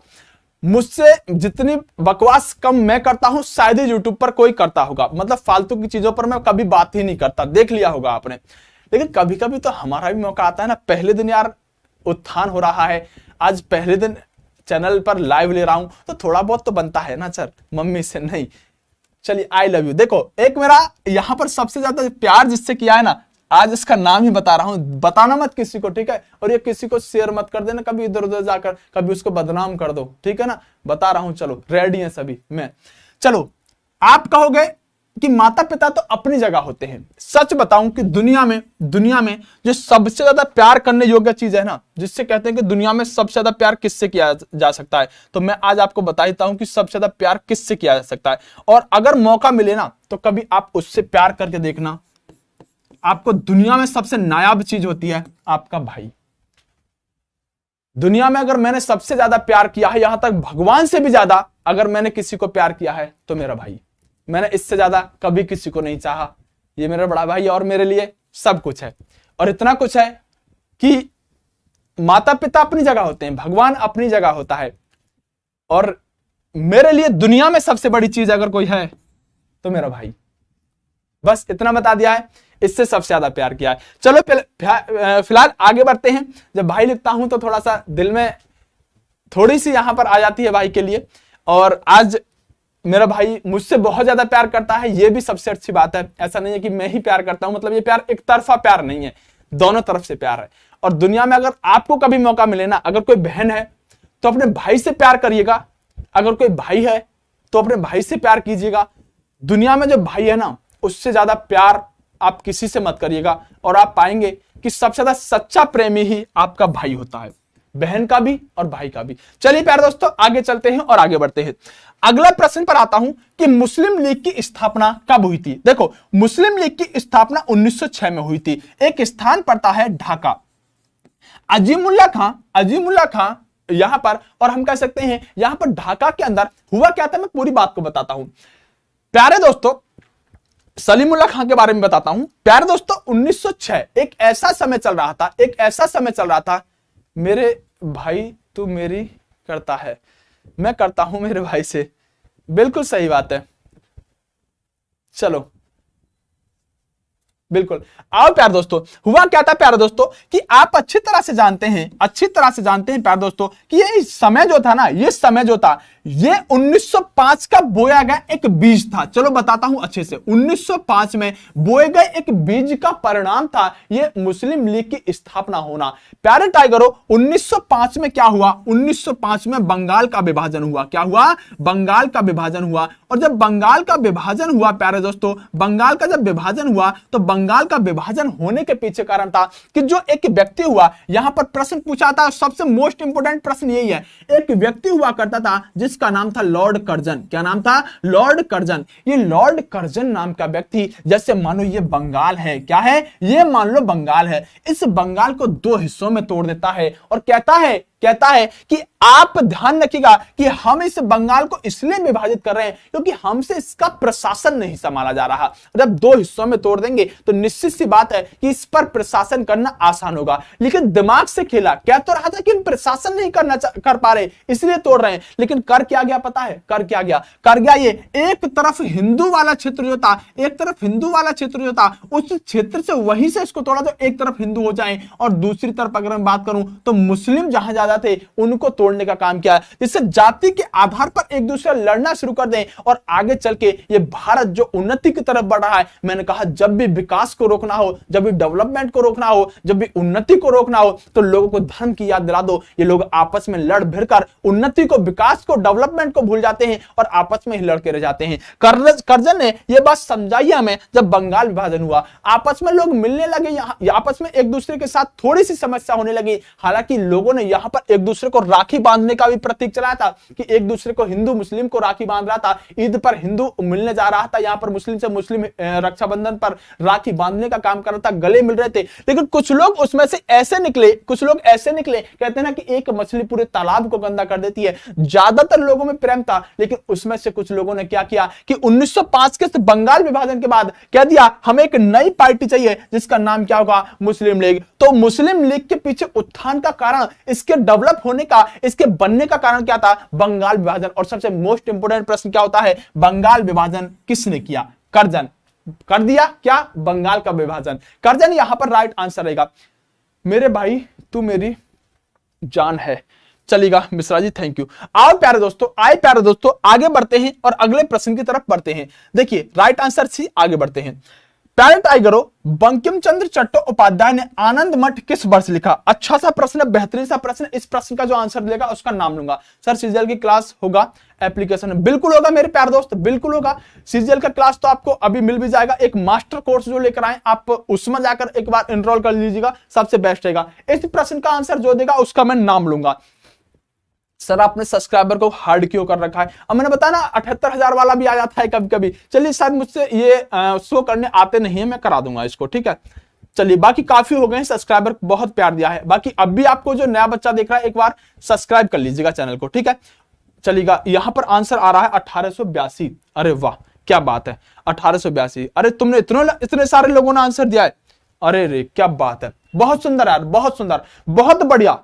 मुझसे जितनी बकवास कम मैं करता हूं, शायद ही यूट्यूब पर कोई करता होगा। मतलब फालतू की चीजों पर मैं कभी बात ही नहीं करता, देख लिया होगा आपने। लेकिन कभी कभी तो हमारा भी मौका आता है ना। पहले दिन यार उत्थान हो रहा है, आज पहले दिन चैनल पर लाइव ले रहा हूं, तो थोड़ा बहुत तो बनता है ना सर, मम्मी से नहीं। चलिए, आई लव यू। देखो, एक मेरा यहां पर सबसे ज्यादा प्यार जिससे किया है ना, आज इसका नाम ही बता रहा हूं। बताना मत किसी को, ठीक है? और ये किसी को शेयर मत कर देना कभी इधर उधर जाकर, कभी उसको बदनाम कर दो, ठीक है ना? बता रहा हूं, चलो रेडी है सभी मैं। चलो, आप कहोगे कि माता पिता तो अपनी जगह होते हैं। सच बताऊं कि दुनिया में जो सबसे ज्यादा प्यार करने योग्य चीज है ना, जिससे कहते हैं कि दुनिया में सबसे ज्यादा प्यार किससे किया जा सकता है, तो मैं आज आपको बता देता हूं कि सबसे ज्यादा प्यार किससे किया जा सकता है। और अगर मौका मिले ना, तो कभी आप उससे प्यार करके देखना। आपको दुनिया में सबसे नायाब चीज होती है आपका भाई। दुनिया में अगर मैंने सबसे ज्यादा प्यार किया है, यहां तक भगवान से भी ज्यादा अगर मैंने किसी को प्यार किया है, तो मेरा भाई। मैंने इससे ज्यादा कभी किसी को नहीं चाहा। ये मेरा बड़ा भाई और मेरे लिए सब कुछ है। और इतना कुछ है कि माता पिता अपनी जगह होते हैं, भगवान अपनी जगह होता है, और मेरे लिए दुनिया में सबसे बड़ी चीज अगर कोई है तो मेरा भाई। बस इतना बता दिया है, इससे सबसे ज्यादा प्यार किया है। चलो फिलहाल आगे बढ़ते हैं। जब भाई लिखता हूं तो थोड़ा सा दिल में थोड़ी सी यहां पर आ जाती है भाई के लिए। और आज मेरा भाई मुझसे बहुत ज्यादा प्यार करता है, ये भी सबसे अच्छी बात है। ऐसा नहीं है कि मैं ही प्यार करता हूं, मतलब ये प्यार एक तरफा प्यार नहीं है, दोनों तरफ से प्यार है। और दुनिया में अगर आपको कभी मौका मिले ना, अगर कोई बहन है तो अपने भाई से प्यार करिएगा, अगर कोई भाई है तो अपने भाई से प्यार कीजिएगा। दुनिया में जो भाई है ना, उससे ज्यादा प्यार आप किसी से मत करिएगा, और आप पाएंगे कि सबसे ज्यादा सच्चा प्रेमी ही आपका भाई होता है, बहन का भी और भाई का भी। चलिए प्यारे दोस्तों, आगे चलते हैं और आगे बढ़ते हैं। अगला प्रश्न पर आता हूं कि मुस्लिम लीग की स्थापना कब हुई थी। देखो, मुस्लिम लीग की स्थापना 1906 में हुई थी। एक स्थान पड़ता है ढाका। अजीमुल्ला खां यहां पर, और हम कह सकते हैं यहां पर ढाका के अंदर हुआ क्या था, मैं पूरी बात को बताता हूं प्यारे दोस्तों। सलीमुल्लाह खां के बारे में बताता हूं प्यारे दोस्तों। 1906 एक ऐसा समय चल रहा था, मेरे भाई तू मेरी करता है, मैं करता हूं मेरे भाई से, बिल्कुल सही बात है। चलो बिल्कुल आओ प्यारे दोस्तों। हुआ क्या था प्यारे दोस्तों कि आप अच्छी तरह से जानते हैं प्यारे दोस्तों कि ये समय जो था ना, ये 1905 का बोया गया एक बीज था। चलो बताता हूं अच्छे से। 1905 में बोए गए एक बीज का परिणाम था ये मुस्लिम लीग की स्थापना होना। प्यारे टाइगरों, 1905 में क्या हुआ? 1905 में बंगाल का विभाजन हुआ। क्या हुआ? बंगाल का विभाजन हुआ। और जब बंगाल का विभाजन हुआ प्यारे दोस्तों, बंगाल का जब विभाजन हुआ तो बंगाल का विभाजन होने के पीछे कारण था कि जो एक व्यक्ति हुआ, यहां पर प्रश्न पूछा था, सबसे मोस्ट इंपोर्टेंट प्रश्न यही है। एक व्यक्ति हुआ करता था जिसका नाम था लॉर्ड कर्जन। क्या नाम था? Lord Curzon. ये लॉर्ड कर्जन नाम का व्यक्ति, जैसे मानो ये बंगाल है, क्या है? ये मान लो बंगाल है। इस बंगाल को दो हिस्सों में तोड़ देता है और कहता है कि आप ध्यान रखिएगा कि हम इस बंगाल को इसलिए विभाजित कर रहे हैं क्योंकि हमसे इसका प्रशासन नहीं संभाला जा रहा। जब दो हिस्सों में तोड़ देंगे तो निश्चित सी बात है कि इस पर प्रशासन करना आसान होगा। लेकिन दिमाग से खेला, कह तो रहा था कि हम प्रशासन नहीं कर पा रहे इसलिए तोड़ रहे हैं, लेकिन कर क्या गया पता है? कर गया ये, एक तरफ हिंदू वाला क्षेत्र जो था, उस क्षेत्र से वहीं से इसको तोड़ा तो एक तरफ हिंदू हो जाए, और दूसरी तरफ अगर मैं बात करूं तो मुस्लिम जहां ज्यादा थे उनको तोड़ने का काम किया, जिससे जाति के आधार पर एक दूसरे लड़ना शुरू कर दें और आगे चल के ये भारत जो उन्नति की तरफ बढ़ रहा है। मैंने कहा जब भी विकास को रोकना हो, जब भी डेवलपमेंट को रोकना हो, जब भी उन्नति को रोकना हो, तो लोगों को धर्म की याद दिला दो। ये लोग आपस में लड़ भिड़ कर उन्नति को, विकास को, डेवलपमेंट को भूल जाते हैं और आपस में ही लड़के रह जाते हैं। कर्जन ने यह बात समझाई हमें जब बंगाल विभाजन हुआ, आपस में लोग मिलने लगे, आपस में एक दूसरे के साथ थोड़ी सी समस्या होने लगी। हालांकि लोगों ने यहां पर एक दूसरे को राखी बांधने का भी प्रतीक चलाया था कि एक दूसरे को, हिंदू मुस्लिम को राखी बांध रहा था। ईद पर हिंदू मिलने जा रहा था, यहां पर मुस्लिम से मुस्लिम रक्षाबंधन पर राखी बांधने का काम कर रहा था, गले मिल रहे थे। लेकिन कुछ लोग उसमें से ऐसे निकले, कहते हैं ना कि एक मछली पूरे तालाब को गंदा कर देती है। ज्यादातर लोगों में प्रेम था, लेकिन उसमें से कुछ लोगों ने क्या किया कि 1905 के बंगाल विभाजन के बाद कह दिया हमें एक नई पार्टी चाहिए जिसका नाम क्या होगा? मुस्लिम लीग। तो मुस्लिम लीग के पीछे उत्थान का कारण, इसके डेवलप होने का, इसके बनने का कारण क्या था? बंगाल विभाजन। और सबसे मोस्ट इंपोर्टेंट प्रश्न क्या होता है? बंगाल विभाजन किसने किया? कर्जन। कर दिया क्या? बंगाल का विभाजन। कर्जन यहां पर राइट आंसर रहेगा। मेरे भाई तू मेरी जान है। चलेगा मिश्रा जी, थैंक यू। आओ प्यारे दोस्तों आगे बढ़ते हैं और अगले प्रश्न की तरफ बढ़ते हैं। देखिए राइट आंसर सी, आगे बढ़ते हैं। प्यारे टाइगरों, बंकिम चंद्र चट्टोपाध्याय ने आनंद मठ किस वर्ष लिखा? अच्छा सा प्रश्न है, बेहतरीन सा प्रश्न। इस प्रश्न का जो आंसर देगा उसका नाम लूंगा। सर सीजीएल की क्लास होगा एप्लीकेशन में? बिल्कुल होगा मेरे प्यारे दोस्त, बिल्कुल होगा। सीजीएल का क्लास तो आपको अभी मिल भी जाएगा। एक मास्टर कोर्स जो लेकर आए आप, उसमें जाकर एक बार एनरोल कर लीजिएगा, सबसे बेस्ट रहेगा। इस प्रश्न का आंसर जो देगा उसका मैं नाम लूंगा। सर आपने सब्सक्राइबर को हार्ड क्यों कर रखा है? अब मैंने बताया ना 78,000 वाला भी आ जाता है कभी कभी। चलिए शायद मुझसे ये शो करने आते नहीं है, मैं करा दूंगा इसको, ठीक है। चलिए बाकी काफी हो गए हैं सब्सक्राइबर, बहुत प्यार दिया है। बाकी अब भी आपको जो नया बच्चा देख रहा है एक बार सब्सक्राइब कर लीजिएगा चैनल को, ठीक है। चलिएगा, यहां पर आंसर आ रहा है 1882। अरे वाह क्या बात है, 1882। अरे तुमने इतने सारे लोगों ने आंसर दिया है। अरे रे क्या बात है, बहुत सुंदर यार, बहुत सुंदर, बहुत बढ़िया।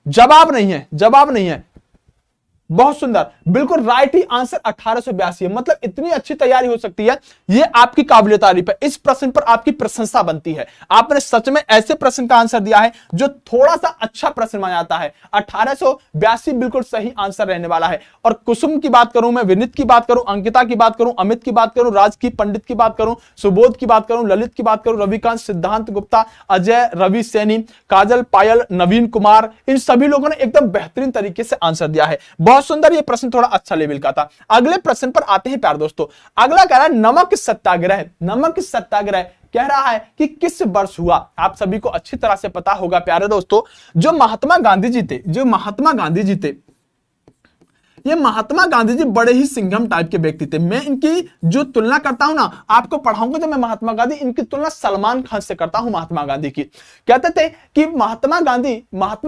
जवाब नहीं है बहुत सुंदर, बिल्कुल राइट ही आंसर 1882 है। मतलब इतनी अच्छी तैयारी हो सकती है, ये आपकी काबिल तारीफ है। इस प्रश्न पर आपकी प्रशंसा बनती है। आपने सच में ऐसे प्रश्न का आंसर दिया है जो थोड़ा सा अच्छा प्रश्न माना जाता है। 1882 बिल्कुल सही आंसर रहने वाला है। और कुसुम की बात करूं, मैं विनीत की बात करूं, अंकिता की बात करूं, अमित की बात करूं, राज की, पंडित की बात करूं, सुबोध की बात करूं, ललित की बात करूं, रविकांत, सिद्धांत गुप्ता, अजय, रवि सैनी, काजल, पायल, नवीन कुमार, इन सभी लोगों ने एकदम बेहतरीन तरीके से आंसर दिया है। बहुत सुंदर, ये प्रश्न थोड़ा अच्छा लेवल का था। अगले प्रश्न पर आते हैं प्यारे दोस्तों। अगला कह रहा है नमक सत्याग्रह। नमक सत्याग्रह कह रहा है कि किस वर्ष हुआ। आप सभी को अच्छी तरह से पता होगा प्यारे दोस्तों, जो महात्मा गांधी जी थे, ये महात्मा गांधी जी बड़े ही सिंघम टाइप के व्यक्ति थे। मैं इनकी जो तुलना करता हूं ना, आपको पढ़ाऊंगा जब मैं महात्मा गांधी, इनकी तुलना सलमान खान से करता हूं। महात्मा गांधी की कहते थे कि महात्मा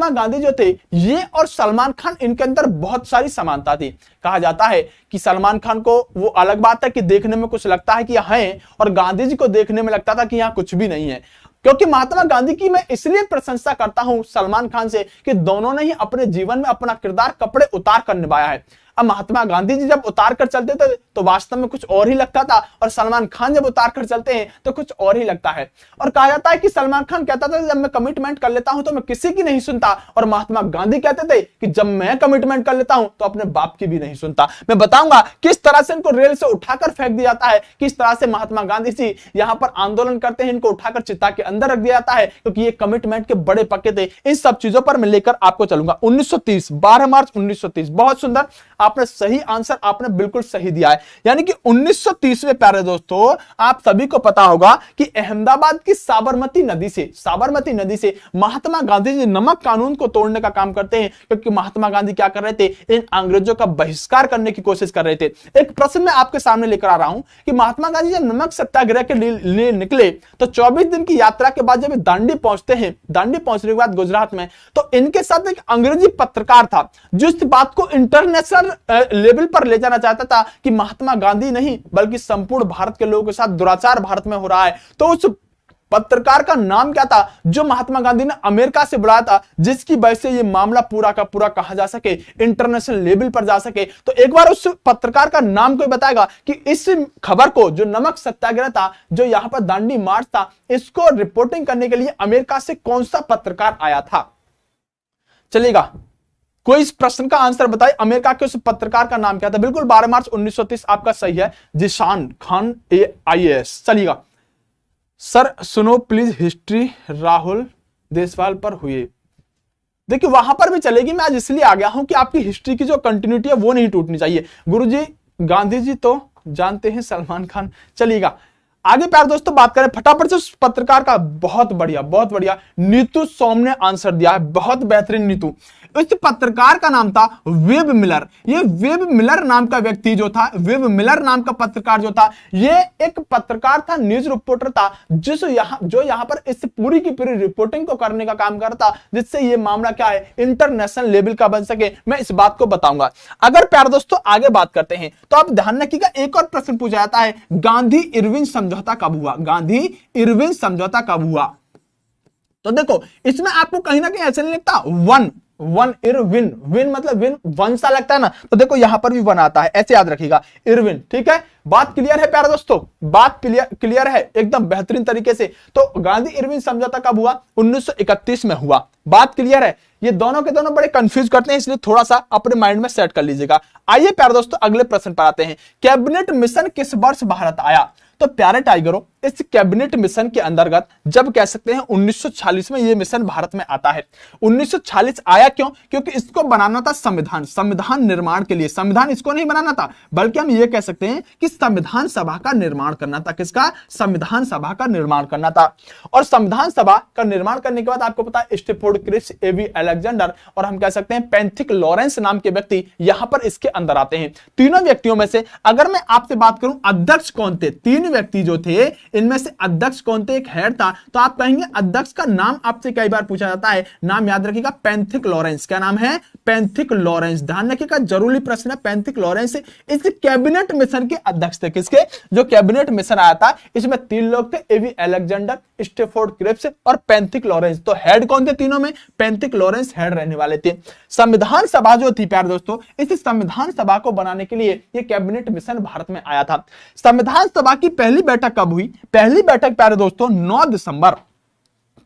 गांधी जो थे, ये और सलमान खान, इनके अंदर बहुत सारी समानता थी। कहा जाता है कि सलमान खान को, वो अलग बात है कि देखने में कुछ लगता है कि यह है, और गांधी जी को देखने में लगता था कि यहां कुछ भी नहीं है। क्योंकि महात्मा गांधी की मैं इसलिए प्रशंसा करता हूं सलमान खान से कि दोनों ने ही अपने जीवन में अपना किरदार कपड़े उतार कर निभाया है। अब महात्मा गांधी जी जब उतार कर चलते थे तो वास्तव में कुछ और ही लगता था, और सलमान खान जब उतार कर चलते हैं तो कुछ और ही लगता है। और कहा जाता है कि सलमान खान कहता था जब मैं कमिटमेंट कर लेता हूं तो मैं किसी की नहीं सुनता, और महात्मा गांधी कहते थे कि जब मैं कमिटमेंट कर लेता हूं तो अपने बाप की भी नहीं सुनता। मैं बताऊंगा किस तरह से इनको रेल से उठाकर फेंक दिया जाता है, किस तरह से महात्मा गांधी जी यहां पर आंदोलन करते हैं, इनको उठाकर चिता के अंदर रख दिया जाता है, क्योंकि ये कमिटमेंट के बड़े पक्के थे। इन सब चीजों पर मैं लेकर आपको चलूंगा। 1930, 12 मार्च 1930, बहुत सुंदर, आपने सही आंसर आपने बिल्कुल सही दिया है। यानी कि 1930 में प्यारे दोस्तों, आप सभी को पता होगा कि अहमदाबाद की साबरमती नदी से महात्मा गांधी जी नमक कानून को तोड़ने का काम करते हैं, क्योंकि महात्मा गांधी क्या कर रहे थे, इन अंग्रेजों का बहिष्कार करने की कोशिश कर रहे थे। एक प्रश्न मैं आपके सामने लेकर आ रहा हूं कि महात्मा गांधी जब नमक सत्याग्रह के लिए निकले तो 24 दिन की यात्रा के बाद जब दांडी पहुंचते हैं, दांडी पहुंचने के बाद गुजरात में, तो इनके साथ एक अंग्रेजी पत्रकार था जो इस बात को इंटरनेशनल लेवल पर ले जाना चाहता था कि महात्मा गांधी नहीं बल्कि संपूर्ण भारत के लोगों के साथ दुराचार भारत में हो रहा है। तो उस पत्रकार का नाम क्या था जो महात्मा गांधी ने अमेरिका से बुलाया था, जिसकी वजह से यह मामला पूरा का पूरा कहा जा सके, इंटरनेशनल लेवल पर जा सके। तो एक बार उस पत्रकार का नाम कोई बताएगा कि इस खबर को, जो नमक सत्याग्रह था, जो यहां पर दांडी मार्च था, इसको रिपोर्टिंग करने के लिए अमेरिका से कौन सा पत्रकार आया था? चलेगा, कोई इस प्रश्न का आंसर बताए। अमेरिका के उस पत्रकार का नाम क्या था? बिल्कुल 12 मार्च 1930 आपका सही है, जिशान खान IAS। चलिएगा सर सुनो प्लीज, हिस्ट्री राहुल देशवाल पर हुई। देखिए वहां पर भी चलेगी, मैं आज इसलिए आ गया हूं कि आपकी हिस्ट्री की जो कंटिन्यूटी है वो नहीं टूटनी चाहिए। गुरुजी गांधी जी तो जानते हैं, सलमान खान। चलिएगा आगे प्यारे दोस्तों बात करें फटाफट से उस पत्रकार का। बहुत बढ़िया नीतू सोम ने आंसर दिया है, बहुत बेहतरीन नीतू। इस पत्रकार का नाम था वेब मिलर। ये वेब मिलर नाम का व्यक्ति जो था, वेब मिलर नाम का पत्रकार जो था, ये एक पत्रकार था, न्यूज रिपोर्टर था, जो यहां पर इस पूरी की पूरी रिपोर्टिंग को करने का काम करता, जिससे ये मामला क्या है, इंटरनेशनल लेवल का बन सके। मैं इस बात को बताऊंगा। अगर प्यारे दोस्तों आगे बात करते हैं तो आप ध्यान रखिएगा, एक और प्रश्न पूछा जाता है, गांधी इरविन समझौता कब हुआ? गांधी इरविन समझौता कब हुआ? तो देखो इसमें आपको कहीं ना कहीं ऐसे नहीं लिखता वन इरविन, विन मतलब विन, वन सा लगता है ना, तो देखो यहां पर भी वन आता है, ऐसे याद रखिएगा, इरविन। ठीक है, बात क्लियर है प्यारे दोस्तों, बात क्लियर है एकदम बेहतरीन तरीके से। तो गांधी इरविन समझौता कब हुआ? 1931 में हुआ। बात क्लियर है। ये दोनों के दोनों बड़े कंफ्यूज करते हैं, इसलिए थोड़ा सा अपने माइंड में सेट कर लीजिएगा। आइए प्यारे दोस्तों अगले प्रश्न पर आते हैं। कैबिनेट मिशन किस वर्ष भारत आया? तो प्यारे टाइगरों, इस कैबिनेट मिशन के अंतर्गत जब कह सकते हैं 1946 में यह मिशन भारत में आता है। 1946 आया क्यों? क्योंकि इसको बनाना था संविधान निर्माण के लिए। संविधान इसको नहीं बनाना था, बल्कि हम ये कह सकते हैं कि संविधान सभा का निर्माण करना था। किसका? संविधान सभा का निर्माण करना था। और संविधान सभा का निर्माण करने के बाद आपको पता है स्टेफोर्ड क्रिप्स, एवी अलेक्जेंडर और हम कह सकते हैं पेंथिक लॉरेंस नाम के व्यक्ति यहां पर इसके अंदर आते हैं। तीनों व्यक्तियों में से अगर मैं आपसे बात करूं अध्यक्ष कौन थे, तीन व्यक्ति जो थे इनमें से अध्यक्ष कौन थे, एक हेड था, तो आप कहेंगे अध्यक्ष का नाम आपसे कई बार पूछा जाता है, नाम याद रखिएगा पेंथिक लॉरेंस। क्या नाम है, पेंथिक लॉरेंस, ध्यान रखिएगा जरूरी प्रश्न है। पेंथिक लॉरेंस इस कैबिनेट मिशन के अध्यक्ष थे। किसके, जो कैबिनेट मिशन आया था इसमें 3 लोग थे, एवी अलेक्जेंडर, स्टेफोर्ड क्रिप्स और पेंथिक लॉरेंस। तो हेड कौन थे तीनों में, पेंथिक लॉरेंस हेड रहने वाले थे। संविधान सभा जो थी प्यारे दोस्तों, इस संविधान सभा को बनाने के लिए यह कैबिनेट मिशन भारत में आया था। संविधान सभा की पहली बैठक कब हुई, पहली बैठक प्यारे दोस्तों 9 दिसंबर,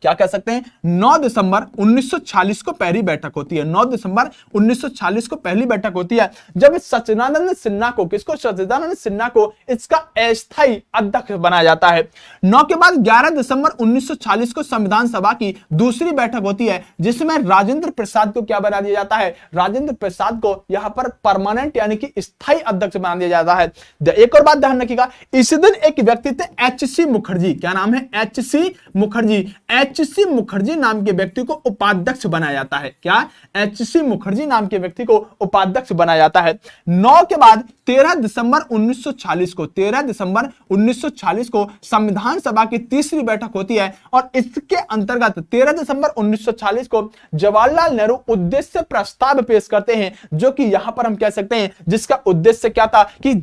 क्या कह सकते हैं, 9 दिसंबर 1946 को पहली बैठक होती है। 9 दिसंबर 1946 को पहली बैठक होती है, जब सच्चिदानंद सिन्हा को, किसको, सच्चिदानंद सिन्हा को इसका अस्थायी अध्यक्ष बनाया जाता है। 9 के बाद 11 दिसंबर 1940 को संविधान सभा की दूसरी बैठक होती है, जिसमें राजेंद्र प्रसाद को क्या बना दिया जाता है, राजेंद्र प्रसाद को यहां पर परमानेंट यानी कि स्थायी अध्यक्ष बना दिया जाता है। एक और बात ध्यान रखिएगा, इसी दिन एक व्यक्ति थे एच.सी. मुखर्जी, क्या नाम है, एच.सी. मुखर्जी। एच.सी. मुखर्जी नाम के व्यक्ति को उपाध्यक्ष बनाया जाता है। क्या, एच.सी. मुखर्जी नाम के व्यक्ति को उपाध्यक्ष बनाया जाता है। 9 के बाद 13 दिसंबर 1940 को, 13 दिसंबर 1940 को संविधान सभा की तीसरी बैठक होती है, और इसके अंतर्गत 13 दिसंबर 1940 को जवाहरलाल नेहरू उद्देश्य प्रस्ताव पेश करते हैं, जो कि यहां पर हम कह सकते हैं जिसका उद्देश्य क्या था कि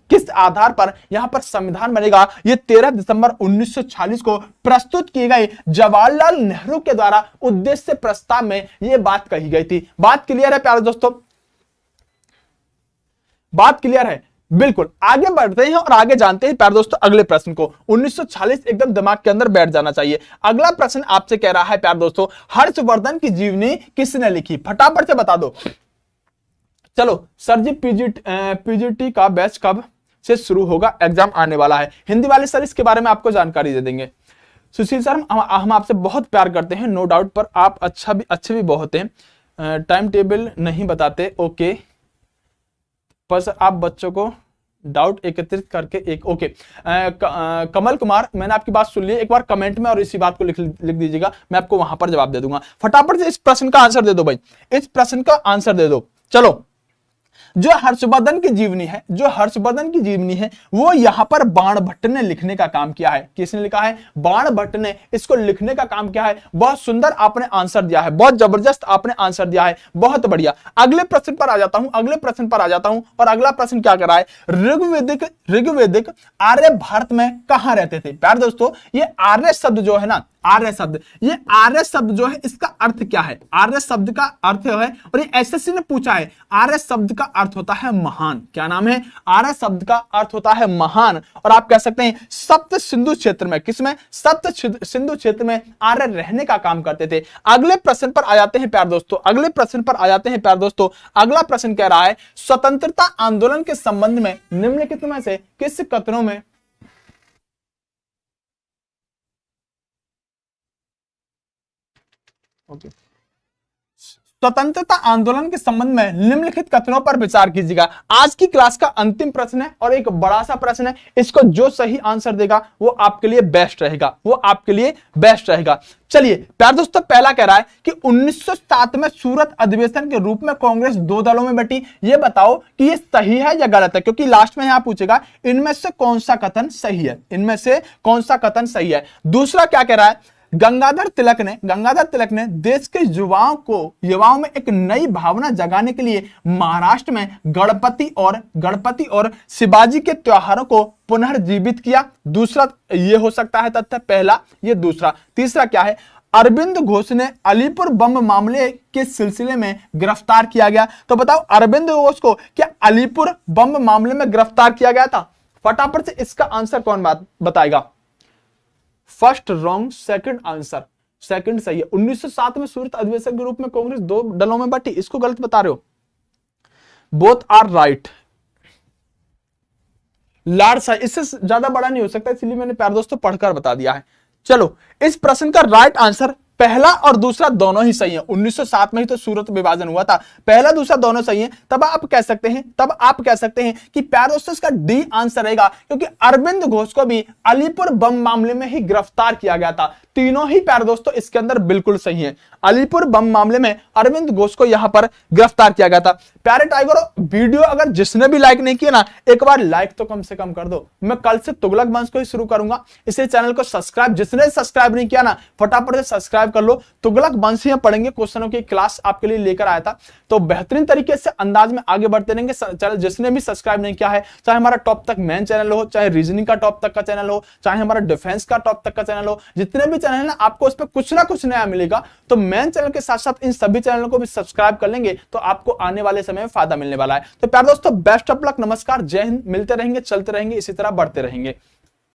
किस आधार पर यहां पर संविधान बनेगा, यह 13 दिसंबर 1940 को प्रस्तुत किए गए जवाहरलाल नेहरू के द्वारा उद्देश्य प्रस्ताव में यह बात कही गई थी। बात क्लियर है प्यारे दोस्तों, बात क्लियर है, बिल्कुल। आगे बढ़ते हैं और आगे जानते हैं प्यारे दोस्तों अगले प्रश्न को। 1940 एकदम दिमाग के अंदर बैठ जाना चाहिए। अगला प्रश्न आपसे कह रहा है प्यारे दोस्तों, हर्षवर्धन की जीवनी किसने लिखी, फटाफट से बता दो। चलो सर जी, पीजीटी का बैच कब से शुरू होगा, एग्जाम आने वाला है। हिंदी वाले सर इसके बारे में आपको जानकारी दे देंगे। सुशील सर, हम आपसे बहुत प्यार करते हैं, नो डाउट, पर आप अच्छे भी बहुत हैं, टाइम टेबल नहीं बताते, ओके, पर सर आप बच्चों को डाउट एकत्रित करके एक, ओके। कमल कुमार, मैंने आपकी बात सुन ली, एक बार कमेंट में और इसी बात को लिख दीजिएगा, मैं आपको वहां पर जवाब दे दूंगा। फटाफट से इस प्रश्न का आंसर दे दो भाई, इस प्रश्न का आंसर दे दो। चलो, जो हर्षवर्धन की जीवनी है, जो हर्षवर्धन की जीवनी है, वो यहां पर बाणभट्ट ने लिखने का काम किया है। किसने लिखा है, बाणभट्ट ने इसको लिखने का काम किया है। बहुत सुंदर आपने आंसर दिया है, बहुत जबरदस्त आपने आंसर दिया है, बहुत बढ़िया। अगले प्रश्न पर आ जाता हूं, अगले प्रश्न पर आ जाता हूं, और अगला प्रश्न क्या कर रहा है, ऋग्वेदिक आर्य भारत में कहां रहते थे। प्यारे दोस्तों, ये आर्य शब्द जो है ना, आर्य शब्द, ये आर्य शब्द जो है इसका अर्थ क्या है, आर्य शब्द का अर्थ है, और ये एसएससी ने पूछा है, आर्य शब्द का अर्थ होता है महान। क्या नाम है, आर्य शब्द का अर्थ होता है महान, और आप कह सकते हैं सप्त सिंधु क्षेत्र में, किसमें, सप्त सिंधु क्षेत्र में आर्य रहने का काम करते थे। अगले प्रश्न पर आ जाते हैं प्यारे दोस्तों, अगले प्रश्न पर आ जाते हैं प्यारे दोस्तों। अगला प्रश्न कह रहा है, स्वतंत्रता आंदोलन के संबंध में निम्नलिखित में से किस कथनों में स्वतंत्रता आंदोलन के संबंध में निम्नलिखित कथनों पर विचार कीजिएगा। आज की क्लास का अंतिम प्रश्न है और एक बड़ा सा प्रश्न है, इसको जो सही आंसर देगा वो आपके लिए बेस्ट रहेगा, वो आपके लिए बेस्ट रहेगा। चलिए प्यारे दोस्तों, पहला कह रहा है कि 1907 में सूरत अधिवेशन के रूप में कांग्रेस 2 दलों में बटी। ये बताओ कि ये सही है या गलत है, क्योंकि लास्ट में यहां पूछेगा इनमें से कौन सा कथन सही है, इनमें से कौन सा कथन सही है। दूसरा क्या कह रहा है, गंगाधर तिलक ने देश के युवाओं में एक नई भावना जगाने के लिए महाराष्ट्र में गणपति और शिवाजी के त्योहारों को पुनर्जीवित किया। दूसरा ये हो सकता है तथ्य, पहला ये दूसरा। तीसरा क्या है, अरविंद घोष ने अलीपुर बम मामले के सिलसिले में गिरफ्तार किया गया। तो बताओ अरविंद घोष को क्या अलीपुर बम मामले में गिरफ्तार किया गया था? फटाफट से इसका आंसर कौन बताएगा? First wrong, second answer, second सही है। 1907 में सूरत अधिवेशन के रूप में कांग्रेस 2 दलों में बटी, इसको गलत बता रहे हो। Both are right, large size, इससे ज्यादा बड़ा नहीं हो सकता, इसलिए मैंने प्यारे दोस्तों पढ़कर बता दिया है। चलो, इस प्रश्न का राइट आंसर पहला और दूसरा दोनों ही सही है। 1907 में ही तो सूरत विभाजन हुआ था, पहला दूसरा दोनों सही है। तब आप कह सकते हैं कि प्यारे दोस्तों इसका डी आंसर रहेगा, क्योंकि अरविंद घोष को भी अलीपुर बम मामले में ही गिरफ्तार किया गया था। तीनों ही प्यारे दोस्तों इसके अंदर बिल्कुल सही है। अलीपुर बम मामले में अरविंद घोष को यहां पर गिरफ्तार किया गया था। प्यारे टाइगरों, वीडियो अगर जिसने भी लाइक नहीं किया ना, एक बार लाइक तो कम से कम कर दो। मैं कल से तुगलक वंश को ही शुरू करूंगा, इसे चैनल को सब्सक्राइब, जिसने सब्सक्राइब नहीं किया ना फटाफट से सब्सक्राइब कर लो। तुगलक वंश ही पढ़ेंगे, क्वेश्चनों की क्लास आपके लिए लेकर आया था, तो बेहतरीन तरीके से अंदाज में आगे बढ़ते रहेंगे। चैनल जिसने भी सब्सक्राइब नहीं किया है, चाहे हमारा टॉप तक मेन चैनल हो, चाहे रीजनिंग का टॉप तक का चैनल हो, चाहे हमारा डिफेंस का टॉप तक का चैनल हो, जितने भी चैनल है ना, आपको उस पर कुछ ना कुछ नया मिलेगा। तो मेन चैनल के साथ साथ इन सभी चैनलों को भी सब्सक्राइब कर लेंगे तो आपको आने वाले समय में फायदा मिलने वाला है। तो प्यारे दोस्तों, बेस्ट ऑफ लक, नमस्कार, जय हिंद। मिलते रहेंगे, चलते रहेंगे, इसी तरह बढ़ते रहेंगे।